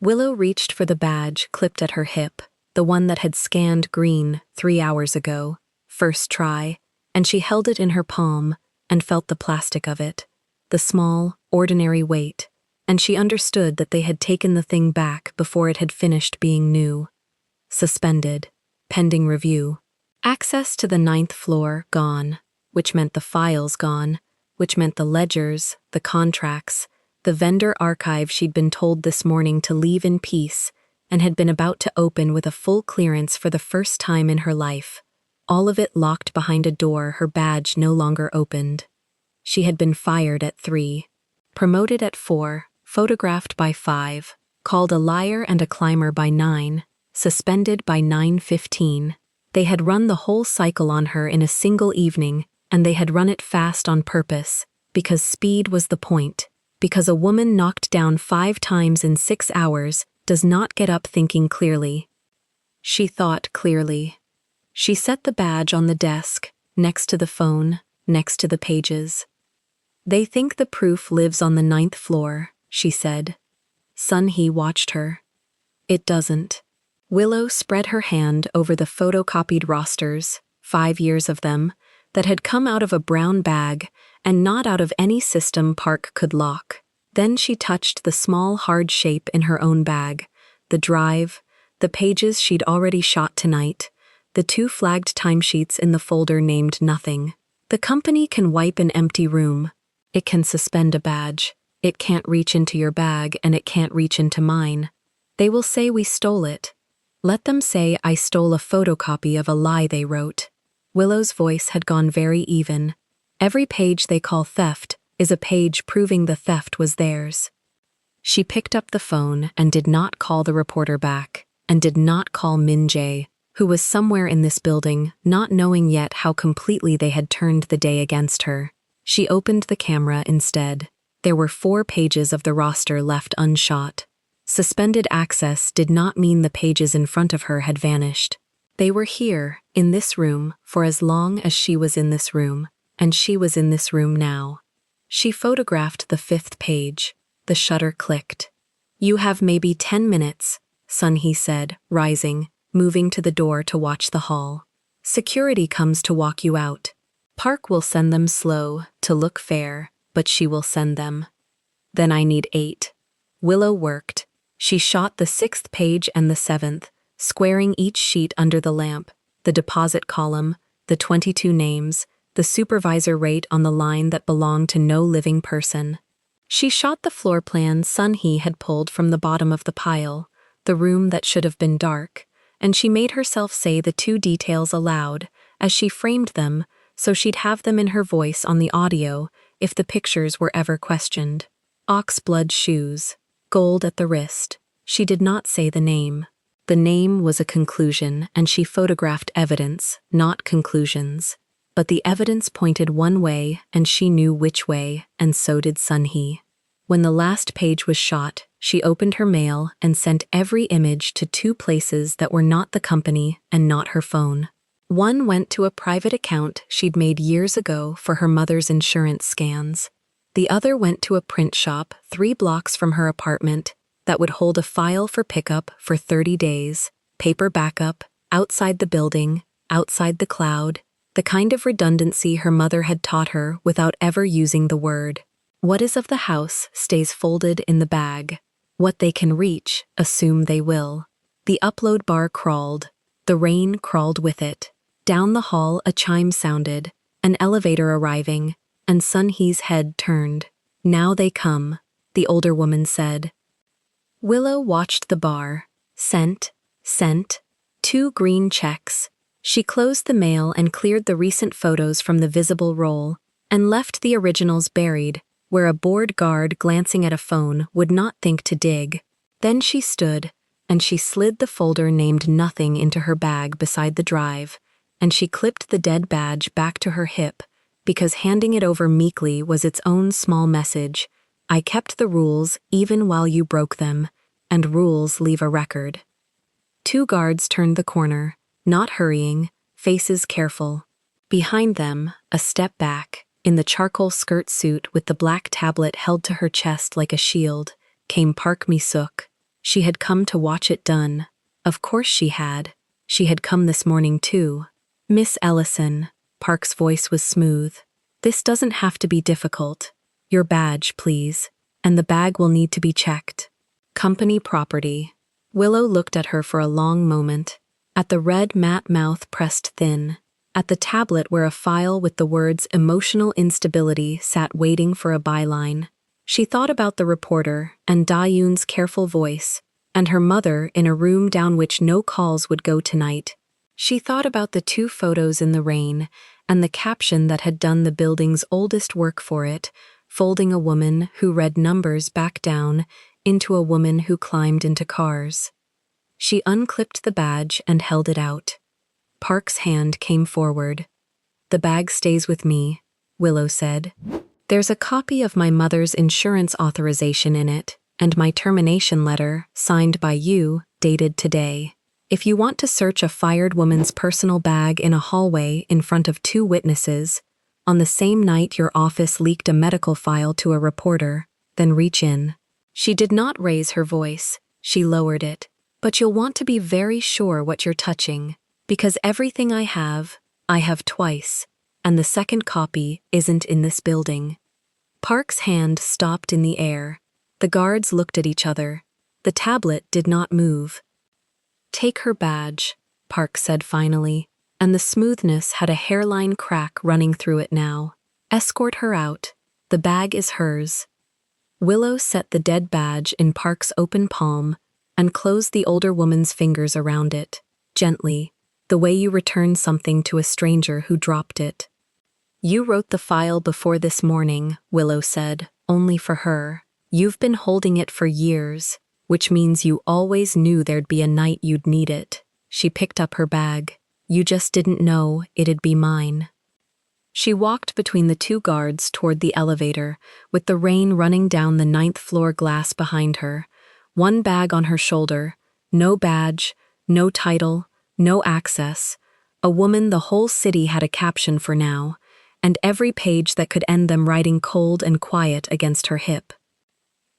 Willow reached for the badge clipped at her hip, the one that had scanned green 3 hours ago, first try, and she held it in her palm and felt the plastic of it, the small, ordinary weight, and she understood that they had taken the thing back before it had finished being new. Suspended, pending review. Access to the 9th floor gone, which meant the files gone, which meant the ledgers, the contracts, the vendor archive she'd been told this morning to leave in peace and had been about to open with a full clearance for the first time in her life. all of it locked behind a door her badge no longer opened. She had been fired at 3, promoted at 4, photographed by 5, called a liar and a climber by 9, suspended by 9:15. They had run the whole cycle on her in a single evening, and they had run it fast on purpose, because speed was the point, because a woman knocked down 5 times in 6 hours does not get up thinking clearly. She thought clearly. She set the badge on the desk, next to the phone, next to the pages. They think the proof lives on the 9th floor, she said. Sun-hee watched her. It doesn't. Willow spread her hand over the photocopied rosters, 5 years of them, that had come out of a brown bag and not out of any system Park could lock. Then she touched the small hard shape in her own bag, the drive, the pages she'd already shot tonight, the 2 flagged timesheets in the folder named nothing. The company can wipe an empty room. It can suspend a badge. It can't reach into your bag and it can't reach into mine. They will say we stole it. Let them say I stole a photocopy of a lie they wrote. Willow's voice had gone very even. Every page they call theft is a page proving the theft was theirs. She picked up the phone and did not call the reporter back, and did not call Min Jae, who was somewhere in this building, not knowing yet how completely they had turned the day against her. She opened the camera instead. There were 4 pages of the roster left unshot. Suspended access did not mean the pages in front of her had vanished. They were here, in this room, for as long as she was in this room, and she was in this room now. She photographed the 5th page. The shutter clicked. You have maybe 10 minutes, Sun-hee said, rising, moving to the door to watch the hall. Security comes to walk you out. Park will send them slow, to look fair, but she will send them. Then I need 8. Willow worked. She shot the 6th page and the 7th, squaring each sheet under the lamp, the deposit column, the 22 names, the supervisor rate on the line that belonged to no living person. She shot the floor plan Sun-hee had pulled from the bottom of the pile, the room that should have been dark, and she made herself say the 2 details aloud, as she framed them, so she'd have them in her voice on the audio if the pictures were ever questioned. Oxblood shoes. Gold at the wrist. She did not say the name. The name was a conclusion, and she photographed evidence, not conclusions. But the evidence pointed one way, and she knew which way, and so did Sun-hee. When the last page was shot, she opened her mail and sent every image to 2 places that were not the company and not her phone. One went to a private account she'd made years ago for her mother's insurance scans. The other went to a print shop 3 blocks from her apartment that would hold a file for pickup for 30 days, paper backup, outside the building, outside the cloud, the kind of redundancy her mother had taught her without ever using the word. What is of the house stays folded in the bag. What they can reach, assume they will. The upload bar crawled. The rain crawled with it. Down the hall a chime sounded, an elevator arriving, and Sun-hee's head turned. Now they come, the older woman said. Willow watched the bar. Sent. 2 green checks. She closed the mail and cleared the recent photos from the visible roll, and left the originals buried, where a bored guard glancing at a phone would not think to dig. Then she stood, and she slid the folder named nothing into her bag beside the drive, and she clipped the dead badge back to her hip, because handing it over meekly was its own small message. I kept the rules even while you broke them, and rules leave a record. 2 guards turned the corner, not hurrying, faces careful. Behind them, a step back, in the charcoal skirt suit with the black tablet held to her chest like a shield, came Park Mi-suk. She had come to watch it done. Of course she had. She had come this morning too. Miss Ellison. Park's voice was smooth. This doesn't have to be difficult. Your badge, please. And the bag will need to be checked. Company property. Willow looked at her for a long moment. At the red matte mouth pressed thin. At the tablet where a file with the words emotional instability sat waiting for a byline. She thought about the reporter and Da-yoon's careful voice, and her mother in a room down which no calls would go tonight. She thought about the 2 photos in the rain and the caption that had done the building's oldest work for it, folding a woman who read numbers back down into a woman who climbed into cars. She unclipped the badge and held it out. Park's hand came forward. "The bag stays with me," Willow said. "There's a copy of my mother's insurance authorization in it, and my termination letter, signed by you, dated today. If you want to search a fired woman's personal bag in a hallway in front of 2 witnesses, on the same night your office leaked a medical file to a reporter, then reach in." She did not raise her voice, she lowered it. "But you'll want to be very sure what you're touching, because everything I have twice, and the second copy isn't in this building." Park's hand stopped in the air. The guards looked at each other. The tablet did not move. "Take her badge," Park said finally, and the smoothness had a hairline crack running through it now. "Escort her out. The bag is hers." Willow set the dead badge in Park's open palm and closed the older woman's fingers around it, gently, the way you return something to a stranger who dropped it. "You wrote the file before this morning," Willow said, "only for her. You've been holding it for years, which means you always knew there'd be a night you'd need it." She picked up her bag. "You just didn't know it'd be mine." She walked between the 2 guards toward the elevator, with the rain running down the 9th floor glass behind her. 1 bag on her shoulder, no badge, no title, no access. A woman the whole city had a caption for now, and every page that could end them writing cold and quiet against her hip.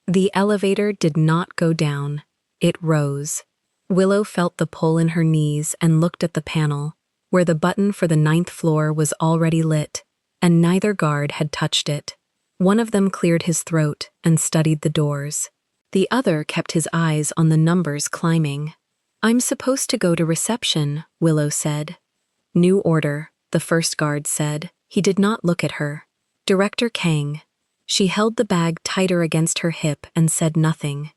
The elevator did not go down. It rose. Willow felt the pull in her knees and looked at the panel, where the button for the 9th floor was already lit, and neither guard had touched it. One of them cleared his throat and studied the doors. The other kept his eyes on the numbers climbing. "I'm supposed to go to reception," Willow said. "New order," the first guard said. He did not look at her. "Director Kang." She held the bag tighter against her hip and said nothing.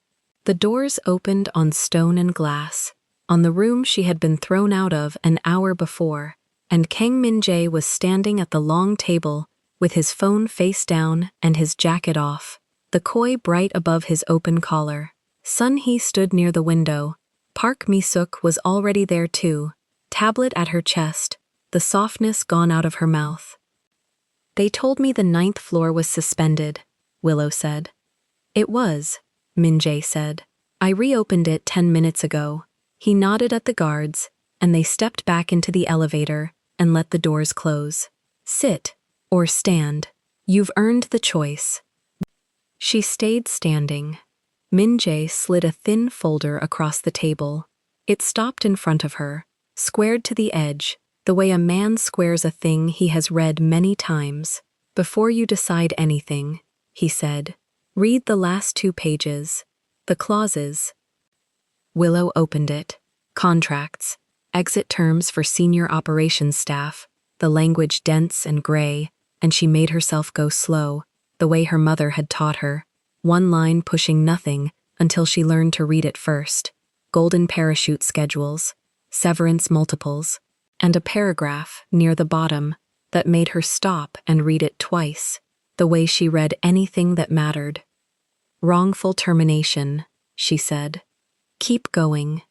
The doors opened on stone and glass, on the room she had been thrown out of an hour before, and Kang Min-jae was standing at the long table with his phone face down and his jacket off, the koi bright above his open collar. Sun-hee stood near the window. Park Mi-suk was already there too, tablet at her chest, the softness gone out of her mouth. "They told me the 9th floor was suspended," Willow said. "It was," Min-jae said. "I reopened it 10 minutes ago." He nodded at the guards, and they stepped back into the elevator and let the doors close. "Sit, or stand. You've earned the choice." She stayed standing. Min-jae slid a thin folder across the table. It stopped in front of her, squared to the edge, the way a man squares a thing he has read many times. "Before you decide anything," he said, "read the last 2 pages. The clauses." Willow opened it. Contracts. Exit terms for senior operations staff. The language dense and gray, and she made herself go slow, the way her mother had taught her. 1 line pushing nothing until she learned to read it first. Golden parachute schedules, severance multiples, and a paragraph near the bottom that made her stop and read it twice, the way she read anything that mattered. "Wrongful termination," she said. "Keep going."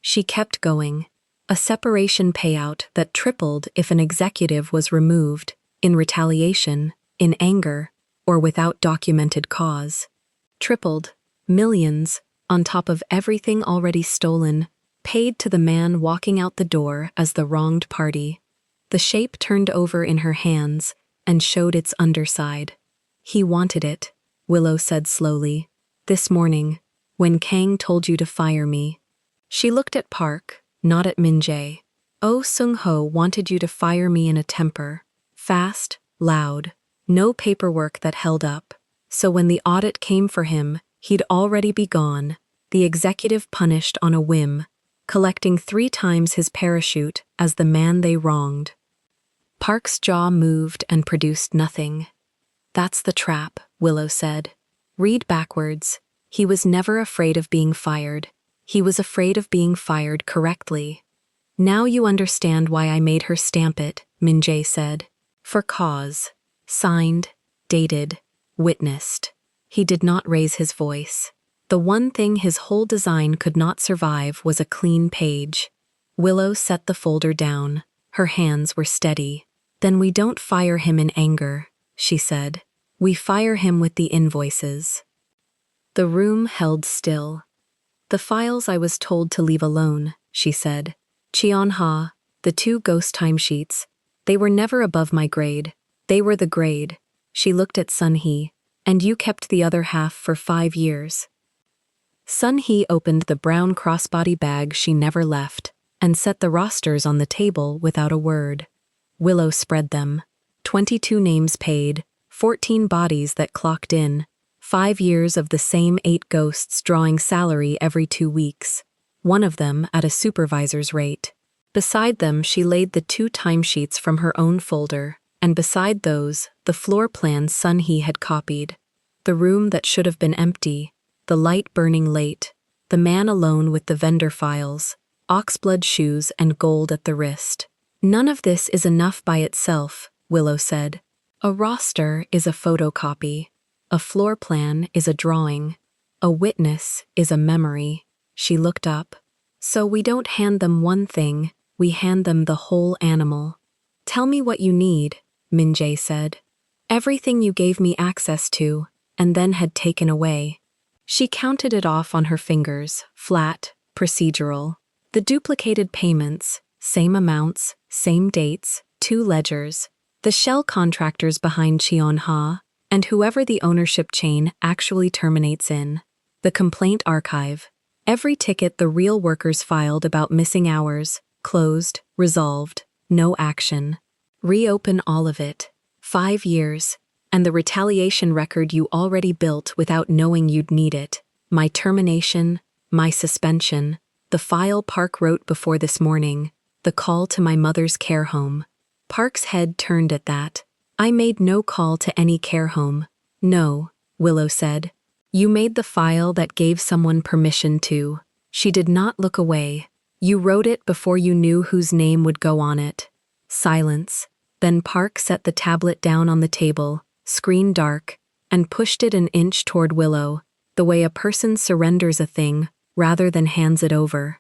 She kept going. A separation payout that tripled if an executive was removed, in retaliation, in anger, or without documented cause. Tripled, millions, on top of everything already stolen, paid to the man walking out the door as the wronged party. The shape turned over in her hands and showed its underside. "He wanted it," Willow said slowly. "This morning, when Kang told you to fire me." She looked at Park, not at Min-jae. "Oh Sung-ho wanted you to fire me in a temper. Fast, loud, no paperwork that held up. So when the audit came for him, he'd already be gone, the executive punished on a whim, collecting 3 times his parachute as the man they wronged." Park's jaw moved and produced nothing. "That's the trap," Willow said. "Read backwards. He was never afraid of being fired. He was afraid of being fired correctly." Now you understand why I made her stamp it, Min-jae said. For cause. Signed, dated, witnessed. He did not raise his voice. The one thing his whole design could not survive was a clean page. Willow set the folder down. Her hands were steady. Then we don't fire him in anger, she said. We fire him with the invoices. The room held still. The files I was told to leave alone, she said. Cheon-ha, the 2 ghost timesheets, they were never above my grade. They were the grade. She looked at Sun-hee. And you kept the other half for 5 years. Sun-hee opened the brown crossbody bag she never left and set the rosters on the table without a word. Willow spread them. 22 names paid, 14 bodies that clocked in, 5 years of the same 8 ghosts drawing salary every 2 weeks, one of them at a supervisor's rate. Beside them she laid the 2 timesheets from her own folder, and beside those, the floor plans Sun-hee had copied. The room that should have been empty, the light burning late, the man alone with the vendor files, oxblood shoes and gold at the wrist. None of this is enough by itself, Willow said. A roster is a photocopy. A floor plan is a drawing. A witness is a memory. She looked up. So we don't hand them one thing, we hand them the whole animal. Tell me what you need, Min-jae said. Everything you gave me access to, and then had taken away. She counted it off on her fingers, flat, procedural. The duplicated payments, same amounts, same dates, 2 ledgers, the shell contractors behind Cheon-ha, and whoever the ownership chain actually terminates in. The complaint archive. Every ticket the real workers filed about missing hours, closed, resolved, no action. Reopen all of it. 5 years. And the retaliation record you already built without knowing you'd need it. My termination, my suspension, the file Park wrote before this morning, the call to my mother's care home. Park's head turned at that. I made no call to any care home. No, Willow said. You made the file that gave someone permission to. She did not look away. You wrote it before you knew whose name would go on it. Silence. Then Park set the tablet down on the table, screen dark, and pushed it an inch toward Willow, the way a person surrenders a thing rather than hands it over.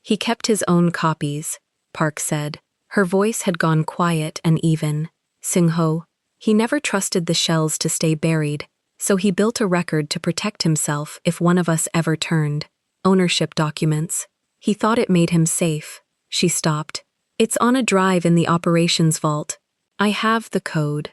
He kept his own copies, Park said. Her voice had gone quiet and even. Sing-ho, he never trusted the shells to stay buried, so he built a record to protect himself if one of us ever turned. Ownership documents. He thought it made him safe. She stopped. It's on a drive in the operations vault. I have the code.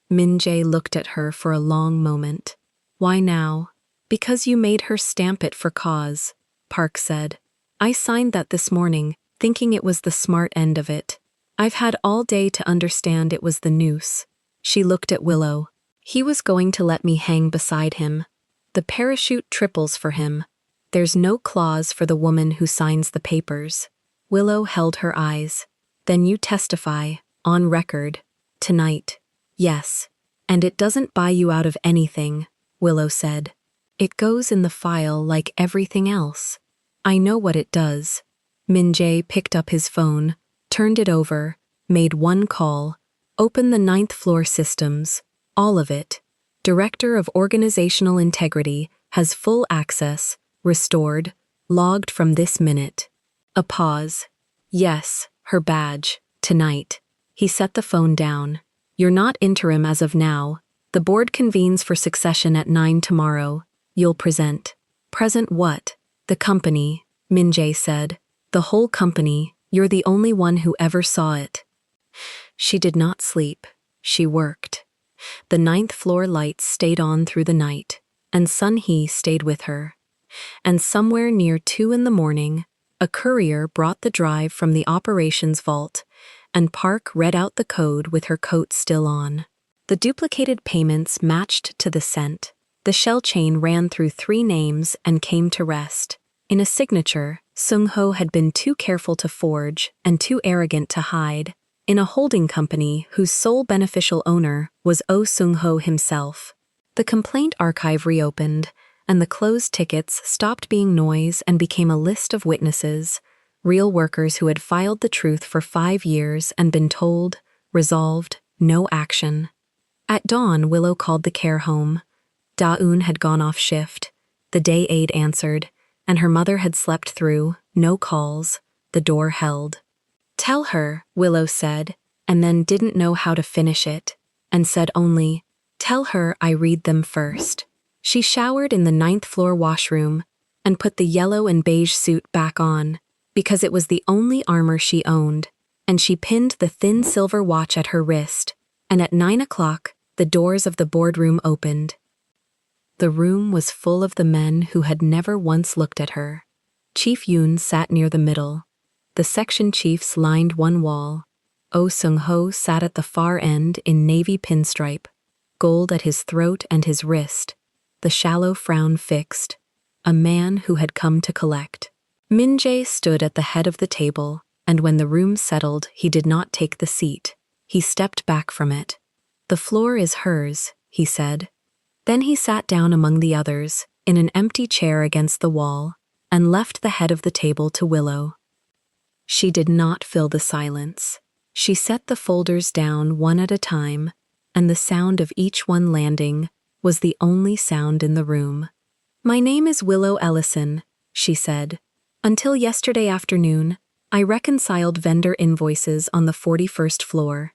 Min-jae looked at her for a long moment. Why now? Because you made her stamp it for cause, Park said. I signed that this morning, thinking it was the smart end of it. I've had all day to understand it was the noose. She looked at Willow. He was going to let me hang beside him. The parachute triples for him. There's no clause for the woman who signs the papers. Willow held her eyes. Then you testify, on record, tonight. Yes. And it doesn't buy you out of anything, Willow said. It goes in the file like everything else. I know what it does. Min-jae picked up his phone, turned it over, made one call, opened the 9th floor systems, all of it. Director of Organizational Integrity has full access, restored, logged from this minute. A pause. Yes, her badge, tonight. He set the phone down. You're not interim as of now. The board convenes for succession at 9 tomorrow. You'll present. Present what? The company, Min-jae said. The whole company. You're the only one who ever saw it. She did not sleep. She worked. The 9th floor lights stayed on through the night, and Sun-hee stayed with her. And somewhere near 2 in the morning, a courier brought the drive from the operations vault, and Park read out the code with her coat still on. The duplicated payments matched to the cent. The shell chain ran through 3 names and came to rest. In a signature, Sung-ho had been too careful to forge and too arrogant to hide. In a holding company whose sole beneficial owner was Oh Sung-ho himself. The complaint archive reopened, and the closed tickets stopped being noise and became a list of witnesses, real workers who had filed the truth for 5 years and been told, resolved, no action. At dawn, Willow called the care home. Daun had gone off shift. The day aide answered, and her mother had slept through, no calls, the door held. "Tell her," Willow said, and then didn't know how to finish it, and said only, "Tell her I read them first." She showered in the 9th floor washroom and put the yellow and beige suit back on, because it was the only armor she owned, and she pinned the thin silver watch at her wrist, and at 9 o'clock, the doors of the boardroom opened. The room was full of the men who had never once looked at her. Chief Yoon sat near the middle. The section chiefs lined one wall. Oh Sung-ho sat at the far end in navy pinstripe, gold at his throat and his wrist, the shallow frown fixed, a man who had come to collect. Min-jae stood at the head of the table, and when the room settled, he did not take the seat. He stepped back from it. "The floor is hers," he said. Then he sat down among the others, in an empty chair against the wall, and left the head of the table to Willow. She did not fill the silence. She set the folders down one at a time, and the sound of each one landing was the only sound in the room. "My name is Willow Ellison," she said. "Until yesterday afternoon, I reconciled vendor invoices on the 41st floor.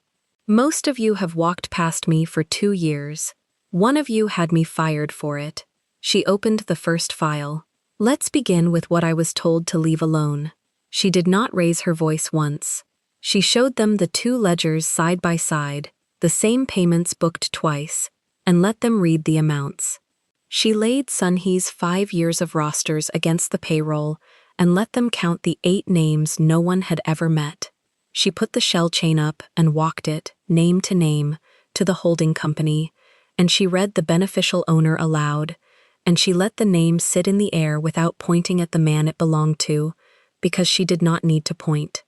Most of you have walked past me for 2 years. One of you had me fired for it." She opened the first file. "Let's begin with what I was told to leave alone." She did not raise her voice once. She showed them the 2 ledgers side by side, the same payments booked twice, and let them read the amounts. She laid Sunhee's 5 years of rosters against the payroll and let them count the 8 names no one had ever met. She put the shell chain up and walked it, name to name, to the holding company, and she read the beneficial owner aloud, and she let the name sit in the air without pointing at the man it belonged to, because she did not need to point.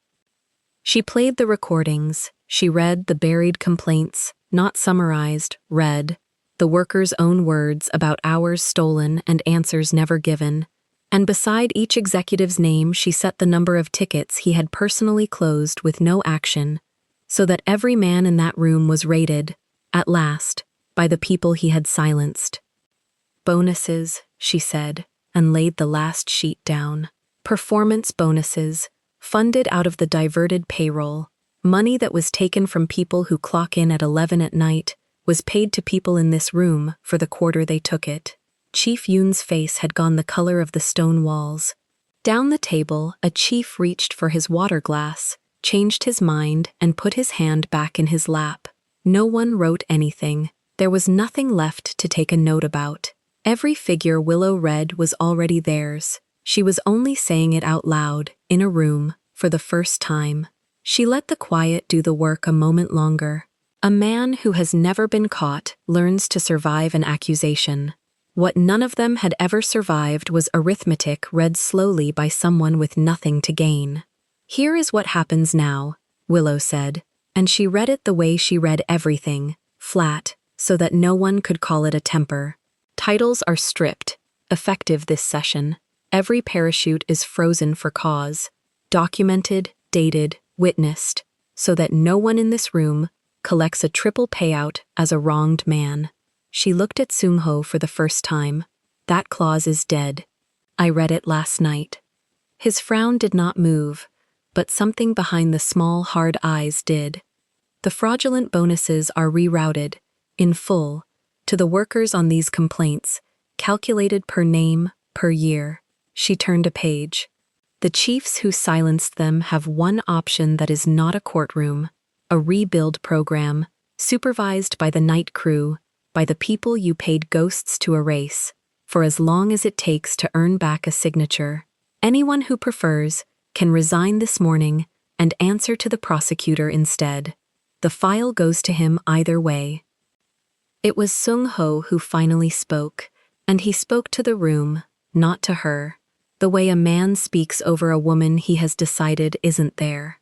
She played the recordings, she read the buried complaints, not summarized, read, the workers' own words about hours stolen and answers never given, and beside each executive's name she set the number of tickets he had personally closed with no action, so that every man in that room was rated, at last, by the people he had silenced. "Bonuses," she said, and laid the last sheet down. "Performance bonuses, funded out of the diverted payroll. Money that was taken from people who clock in at 11 at night was paid to people in this room for the quarter they took it." Chief Yoon's face had gone the color of the stone walls. Down the table, a chief reached for his water glass, changed his mind, and put his hand back in his lap. No one wrote anything. There was nothing left to take a note about. Every figure Willow read was already theirs. She was only saying it out loud, in a room, for the first time. She let the quiet do the work a moment longer. A man who has never been caught learns to survive an accusation. What none of them had ever survived was arithmetic read slowly by someone with nothing to gain. "Here is what happens now," Willow said, and she read it the way she read everything, flat, so that no one could call it a temper. "Titles are stripped, effective this session. Every parachute is frozen for cause, documented, dated, witnessed, so that no one in this room collects a triple payout as a wronged man." She looked at Sung-ho for the first time. "That clause is dead. I read it last night." His frown did not move, but something behind the small, hard eyes did. "The fraudulent bonuses are rerouted, in full, to the workers on these complaints, calculated per name, per year." She turned a page. "The chiefs who silenced them have one option that is not a courtroom, a rebuild program, supervised by the night crew, by the people you paid ghosts to erase, for as long as it takes to earn back a signature. Anyone who prefers can resign this morning and answer to the prosecutor instead. The file goes to him either way." It was Sung-ho who finally spoke, and he spoke to the room, not to her, the way a man speaks over a woman he has decided isn't there.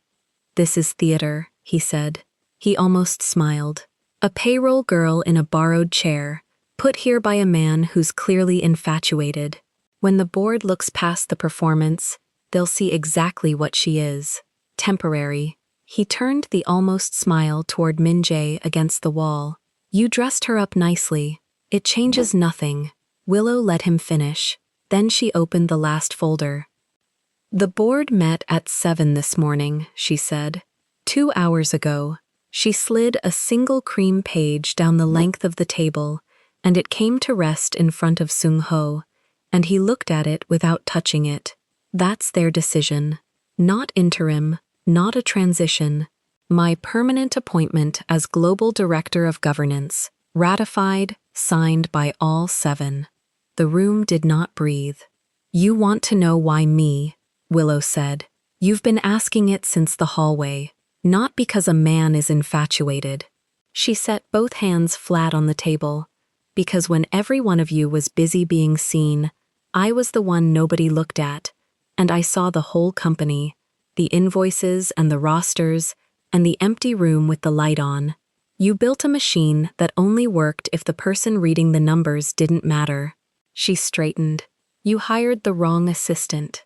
"This is theater," he said. He almost smiled. "A payroll girl in a borrowed chair, put here by a man who's clearly infatuated. When the board looks past the performance, they'll see exactly what she is. Temporary. He turned the almost smile toward Min-jae against the wall. You dressed her up nicely. It changes nothing. Willow let him finish. Then she opened the last folder. The board met at 7 this morning, she said. 2 hours ago. She slid a single cream page down the length of the table, and it came to rest in front of Sung-ho, and he looked at it without touching it. That's their decision. Not interim, not a transition. My permanent appointment as Global Director of Governance, ratified, signed by all 7. The room did not breathe. You want to know why me, Willow said. You've been asking it since the hallway. Not because a man is infatuated. She set both hands flat on the table. Because when every one of you was busy being seen, I was the one nobody looked at, and I saw the whole company, the invoices and the rosters, and the empty room with the light on. You built a machine that only worked if the person reading the numbers didn't matter. She straightened. You hired the wrong assistant.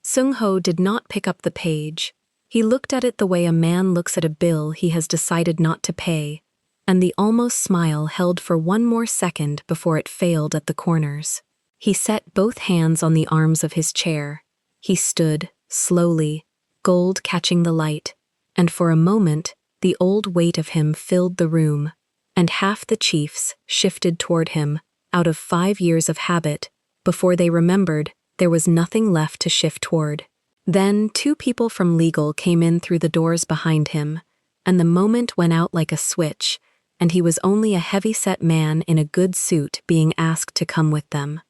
Sung-ho did not pick up the page. He looked at it the way a man looks at a bill he has decided not to pay, and the almost smile held for one more second before it failed at the corners. He set both hands on the arms of his chair. He stood, slowly, gold catching the light, and for a moment the old weight of him filled the room, and half the chiefs shifted toward him, out of 5 years of habit, before they remembered there was nothing left to shift toward. Then 2 people from legal came in through the doors behind him, and the moment went out like a switch, and he was only a heavy-set man in a good suit being asked to come with them.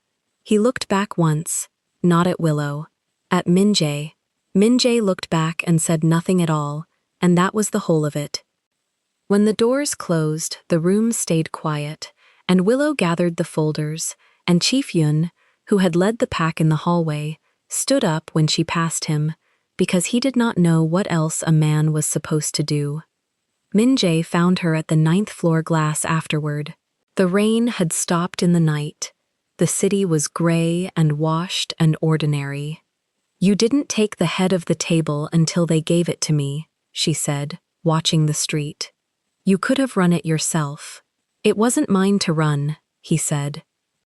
He looked back once, not at Willow, at Min-jae. Min-jae looked back and said nothing at all, and that was the whole of it. When the doors closed, the room stayed quiet, and Willow gathered the folders, and Chief Yun, who had led the pack in the hallway, stood up when she passed him, because he did not know what else a man was supposed to do. Min-jae found her at the 9th floor glass afterward. The rain had stopped in the night. The city was gray and washed and ordinary. You didn't take the head of the table until they gave it to me, she said, watching the street. You could have run it yourself. It wasn't mine to run, he said.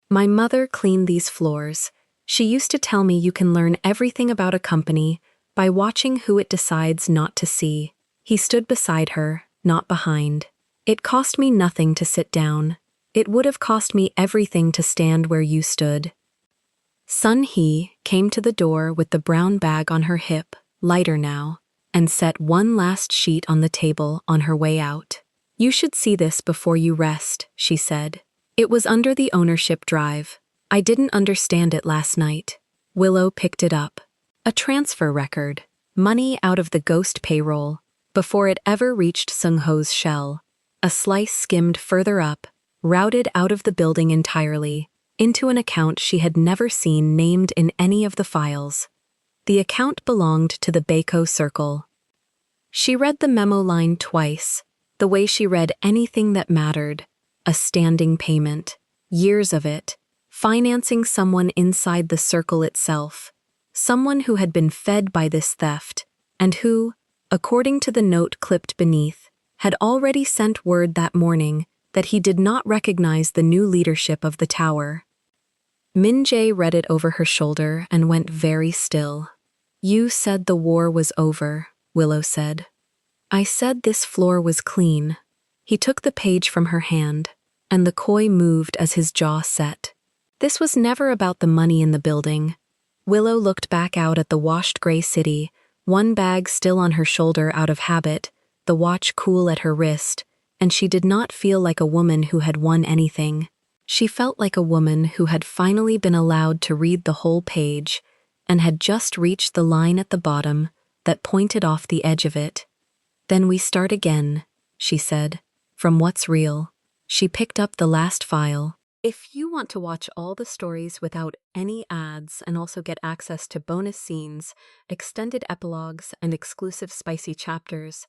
My mother cleaned these floors. She used to tell me you can learn everything about a company by watching who it decides not to see. He stood beside her, not behind. It cost me nothing to sit down. It would have cost me everything to stand where you stood. Sun-hee came to the door with the brown bag on her hip, lighter now, and set one last sheet on the table on her way out. You should see this before you rest, she said. It was under the ownership drive. I didn't understand it last night. Willow picked it up. A transfer record. Money out of the ghost payroll, before it ever reached Sung-ho's shell. A slice skimmed further up, routed out of the building entirely, into an account she had never seen named in any of the files. The account belonged to the Baco Circle. She read the memo line twice, the way she read anything that mattered. A standing payment. Years of it. Financing someone inside the circle itself, someone who had been fed by this theft, and who, according to the note clipped beneath, had already sent word that morning that he did not recognize the new leadership of the tower. Min-jae read it over her shoulder and went very still. You said the war was over, Willow said. I said this floor was clean. He took the page from her hand, and the koi moved as his jaw set. This was never about the money in the building. Willow looked back out at the washed gray city, one bag still on her shoulder out of habit, the watch cool at her wrist, and she did not feel like a woman who had won anything. She felt like a woman who had finally been allowed to read the whole page and had just reached the line at the bottom that pointed off the edge of it. Then we start again, she said, from what's real. She picked up the last file. If you want to watch all the stories without any ads and also get access to bonus scenes, extended epilogues, and exclusive spicy chapters,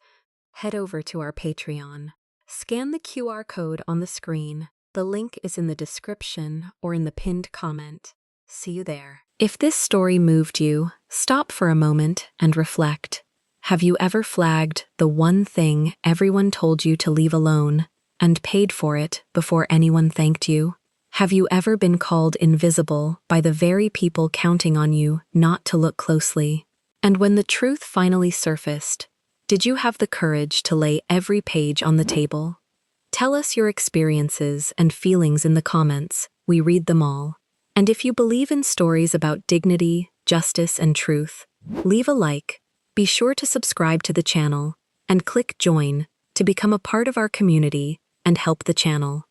head over to our Patreon. Scan the QR code on the screen. The link is in the description or in the pinned comment. See you there. If this story moved you, stop for a moment and reflect. Have you ever flagged the one thing everyone told you to leave alone and paid for it before anyone thanked you? Have you ever been called invisible by the very people counting on you not to look closely? And when the truth finally surfaced, did you have the courage to lay every page on the table? Tell us your experiences and feelings in the comments. We read them all. And if you believe in stories about dignity, justice, and truth, leave a like, be sure to subscribe to the channel, and click join to become a part of our community and help the channel.